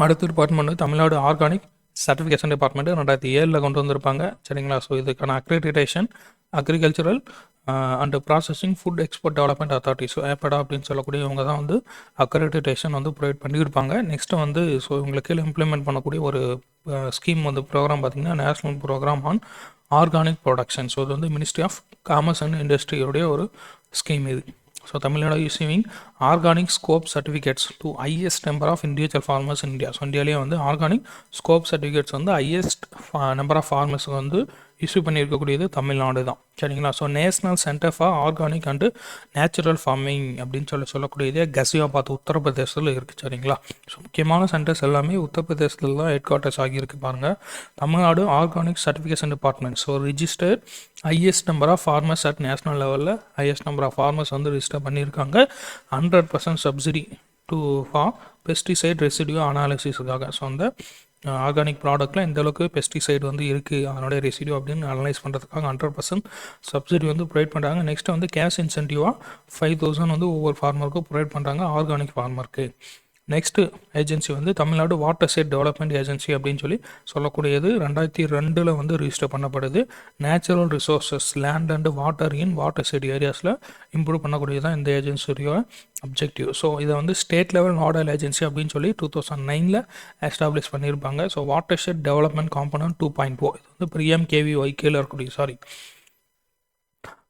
அடுத்த டிபார்ட்மெண்ட் வந்து தமிழ்நாடு ஆர்கானிக் சர்டிஃபிகேஷன் டிபார்ட்மெண்ட்டு 2007 கொண்டு வந்திருப்பாங்க, சரிங்களா. ஸோ இதுக்கான accreditation agricultural and processing food export development authority, so APEDA அப்படின்னு சொல்லக்கூடிய இவங்க தான் வந்து அக்ரெடிட்டேஷன் வந்து ப்ரொவைட் பண்ணியிருப்பாங்க. நெக்ஸ்ட்டு வந்து ஸோ இவங்களுக்கு கீழே இம்ப்ளிமெண்ட் பண்ணக்கூடிய ஒரு ஸ்கீம் வந்து ப்ரோக்ராம் பார்த்திங்கன்னா national programme on organic production. So இது வந்து மினிஸ்ட்ரி ஆஃப் காமர்ஸ் அண்ட் இண்டஸ்ட்ரியோடைய ஒரு ஸ்கீம் இது. So Tamil Nadu receiving organic scope certificates to highest number of individual farmers in India. So இந்தியாவிலேயே வந்து ஆர்கானிக் ஸ்கோப் சர்டிஃபிகேட்ஸ் வந்து ஹையஸ்ட் நம்பர் ஆஃப் ஃபார்மர்ஸுக்கு வந்து இஷ்யூ பண்ணியிருக்கக்கூடியது தமிழ்நாடு தான், சரிங்களா. So national centre for organic and natural farming அப்படின்னு சொல்லக்கூடியதே கசியாபாத் உத்தரப்பிரதேசத்தில் இருக்குது, சரிங்களா. ஸோ முக்கியமான சென்டர்ஸ் எல்லாமே உத்தரப்பிரதேசத்தில் தான் ஹெட் குவார்ட்டர்ஸ் ஆகியிருக்கு பாருங்கள். Tamil Nadu organic certification department. So registered highest number of farmers at national லெவலில் ஹையஸ்ட் நம்பர் ஆஃப் ஃபார்மர்ஸ் வந்து ரிஜிஸ்டர் பண்ணியிருக்காங்க. 100% subsidy to for pesticide residue அனாலிசிஸுக்காக. ஸோ அந்த ஆர்கானிக் ப்ராடக்ட்டில் இந்த அளவுக்கு பெஸ்டிசைடு வந்து இருக்குது அதனுடைய ரெசிடியூ அப்படின்னு அனலைஸ் பண்ணுறதுக்காக 100% சப்சிடி வந்து ப்ரொவைட் பண்ணுறாங்க. நெக்ஸ்ட்டு வந்து கேஷ் இன்சென்டிவாக 5000 வந்து ஒவ்வொரு ஃபார்மருக்கும் ப்ரொவைட் பண்ணுறாங்க ஆர்கானிக் ஃபார்மருக்கு. நெக்ஸ்ட்டு ஏஜென்சி வந்து Tamil Nadu watershed development agency அப்படின்னு சொல்லக்கூடியது 2002 வந்து ரிஜிஸ்டர் பண்ணப்படுது. Natural resources land and water in watershed ஏரியாஸில் இம்ப்ரூவ் பண்ணக்கூடியது தான் இந்த ஏஜென்சியோட அப்ஜெக்டிவ். ஸோ இதை வந்து ஸ்டேட் லெவல் நாடல் ஏஜென்சி அப்படின்னு சொல்லி 2009 எஸ்டாப்ளிஷ் பண்ணியிருப்பாங்க. So watershed development component 2.0 இது வந்து PMKVY கீழே இருக்கக்கூடிய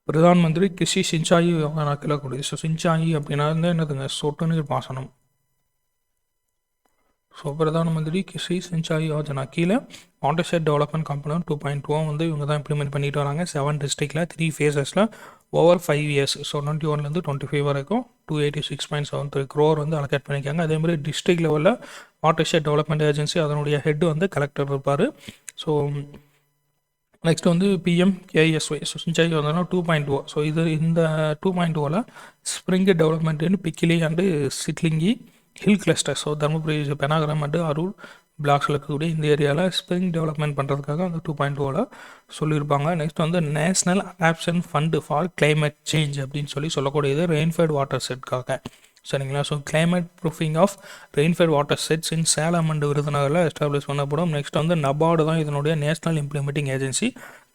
பிரதான் மந்திரி கிருஷி சிஞ்சாயி யோஜனா கீழே இருக்கக்கூடிய. ஸோ சிஞ்சாயி அப்படின்னா என்னதுங்க, சொட்டு நீர் பாசனம். ஸோ பிரதான் மந்திரி கிருஷி சிஞ்சாயி யோஜனா கீழே வாட்டர் ஷெட் டெவலப்மெண்ட் காம்பனன்ட் 2.0 வந்து இவங்க தான் இம்ப்ளிமெண்ட் பண்ணிட்டு வராங்க 7 டிஸ்ட்ரிக்டில் 3 ஃபேஸஸில் ஓவர் 5 years. ஸோ 21 to 25 வரைக்கும் 286.73 crore வந்து அலோகேட் பண்ணிக்காங்க. அதேமாதிரி டிஸ்ட்ரிக்ட் லெவலில் வாட்டர்ஷெட் டெவலப்மெண்ட் ஏஜென்சி அதனுடைய ஹெட் வந்து கலெக்டர் இருப்பார். ஸோ நெக்ஸ்ட் வந்து பிஎம்கேஎஸ்ஒய் சிஞ்சாய் யோஜனா 2.0. ஸோ இந்த 2.0ல் spring development in Pikkili and Sittilingi hill cluster. So Dharmapuri Pennagaram and Harur பிளாக்ஸில் இருக்கக்கூடிய இந்த ஏரியாவில் ஸ்ப்ரிங் டெவலப்மெண்ட் பண்ணுறதுக்காக அந்த 2.0ல் சொல்லியிருப்பாங்க. நெக்ஸ்ட் வந்து national adaptation fund for climate change அப்படின்னு சொல்லக்கூடியது ரெயின்ஃபெட் வாட்டர் செட்காக. சரிங்களா. So climate proofing of rainfed watersheds in Salem and விருதுநகரில் எஸ்டாப்ளிஷ் பண்ணப்படும். நெக்ஸ்ட் வந்து நபார்டு தான் இதனுடைய நேஷனல் இம்ப்ளிமெண்டிங் ஏஜென்சி.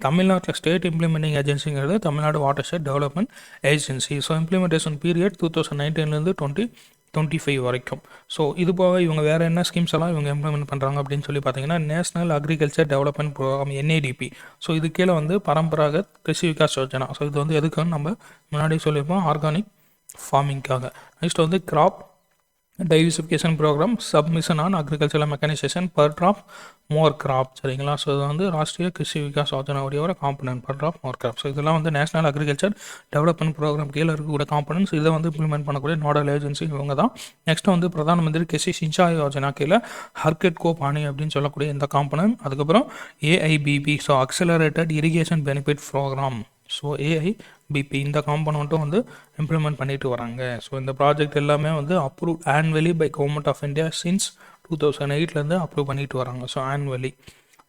தமிழ்நாட்டில் ஸ்டேட் இம்ப்ளிமெண்டிங் ஏஜென்சிங்கிறது Tamil Nadu watershed development agency. So implementation period 2019 2025 வரைக்கும். ஸோ இது போக இவங்க வேறு என்ன ஸ்கீம்ஸ் எல்லாம் இவங்க இம்ப்ளிமெண்ட் பண்ணுறாங்க அப்படின்னு சொல்லி பார்த்தீங்கன்னா national agriculture development programme NADP. So இது கீழே வந்து பரம்பராகத் கிருஷி விகாஸ் யோஜனா. ஸோ இது வந்து எதுக்குன்னு நம்ம முன்னாடி சொல்லியிருப்போம், ஆர்கானிக் ஃபார்மிங்காக. நெக்ஸ்ட் வந்து crop diversification programme, submission on agricultural mechanisation, per drop more crop. சரிங்களா. ஸோ இது வந்து ராஷ்ட்ரிய கிருஷி விகாஸ் யோஜனாவுடைய ஒரு component, per drop more crop. So இதெல்லாம் வந்து நேஷனல் அக்ரிகல்ச்சர் டெவலப்மெண்ட் ப்ரோக்ராம் கீழே இருக்கக்கூடிய காம்பனன்ட்ஸ். இதை வந்து இம்ப்ளிமெண்ட் பண்ணக்கூடிய நோடல் ஏஜென்சி இவங்க தான். நெக்ஸ்ட் வந்து பிரதான் மந்திரி கிருஷி சிஞ்சாய் யோஜனா கீழே ஹர்கட் கோ பானி அப்படின்னு சொல்லக்கூடிய இந்த காம்பனன்ட். அதுக்கப்புறம் AIBP, so accelerated irrigation benefit programme. So AIBP இந்த காம்பனண்ட்டும் வந்து இம்ப்ளிமெண்ட் பண்ணிட்டு வராங்க. ஸோ இந்த ப்ராஜெக்ட் எல்லாமே வந்து approve annually by government of India since 2008 approve பண்ணிட்டு வராங்க. So annually.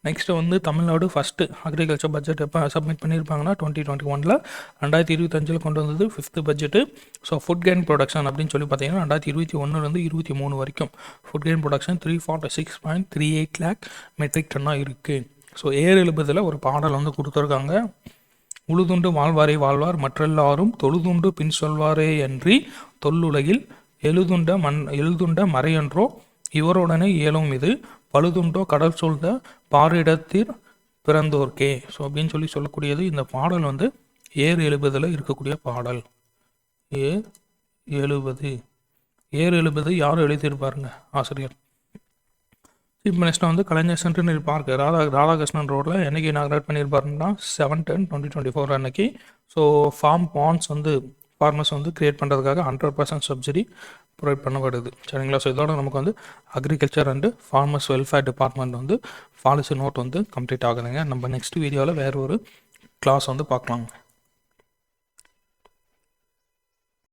நெக்ஸ்ட் வந்து தமிழ்நாடு ஃபஸ்ட்டு அக்ரிகல்ச்சர் பட்ஜெட் எப்போ சப்மிட் பண்ணியிருப்பாங்கன்னா 2021 2025 கொண்டு வந்தது 5th budget. So food grain production அப்படின்னு சொல்லி பார்த்தீங்கன்னா 2021 23 வரைக்கும் food grain production 346.38 lakh metric டன்னாக இருக்குது. ஸோ 7 ஒரு பாடல் வந்து கொடுத்துருக்காங்க. உழுதுண்டு வாழ்வாரே வாழ்வார் மற்றெல்லாரும் தொழுதுண்டு பின் சொல்வாரே அன்றி தொல்லுலகில் எழுதுண்ட மறையன்றோ இவருடனே இயலும் இது பழுதுண்டோ கடல் சூழ்ந்த பாரிடத்தில் பிறந்தோர்க்கே. ஸோ அப்படின்னு சொல்லக்கூடியது இந்த பாடல் வந்து 7 இருக்கக்கூடிய பாடல். 7 யாரும் எழுதியிருப்பாருங்க, ஆசிரியர். சீஃப் மினிஸ்டர் வந்து கலைஞர் சென்டினரி பார்க் ராதாகிருஷ்ணன் ரோட்டில் என்றைக்கு இனாக்ரேட் பண்ணியிருப்பாருன்னா 7/10/2024 அன்னைக்கு. ஸோ ஃபார்ம் பாண்ட்ஸ் வந்து ஃபார்மர்ஸ் வந்து கிரியேட் பண்ணுறதுக்காக 100% சப்சிடி ப்ரொவைட் பண்ணப்படுது. சரிங்களா. ஸோ இதோட நமக்கு வந்து agriculture and farmers welfare department வந்து பாலிசி நோட் வந்து கம்ப்ளீட் ஆகுதுங்க. நம்ம நெக்ஸ்ட் வீடியோவில் வேறு ஒரு கிளாஸ் வந்து பார்க்கலாங்க.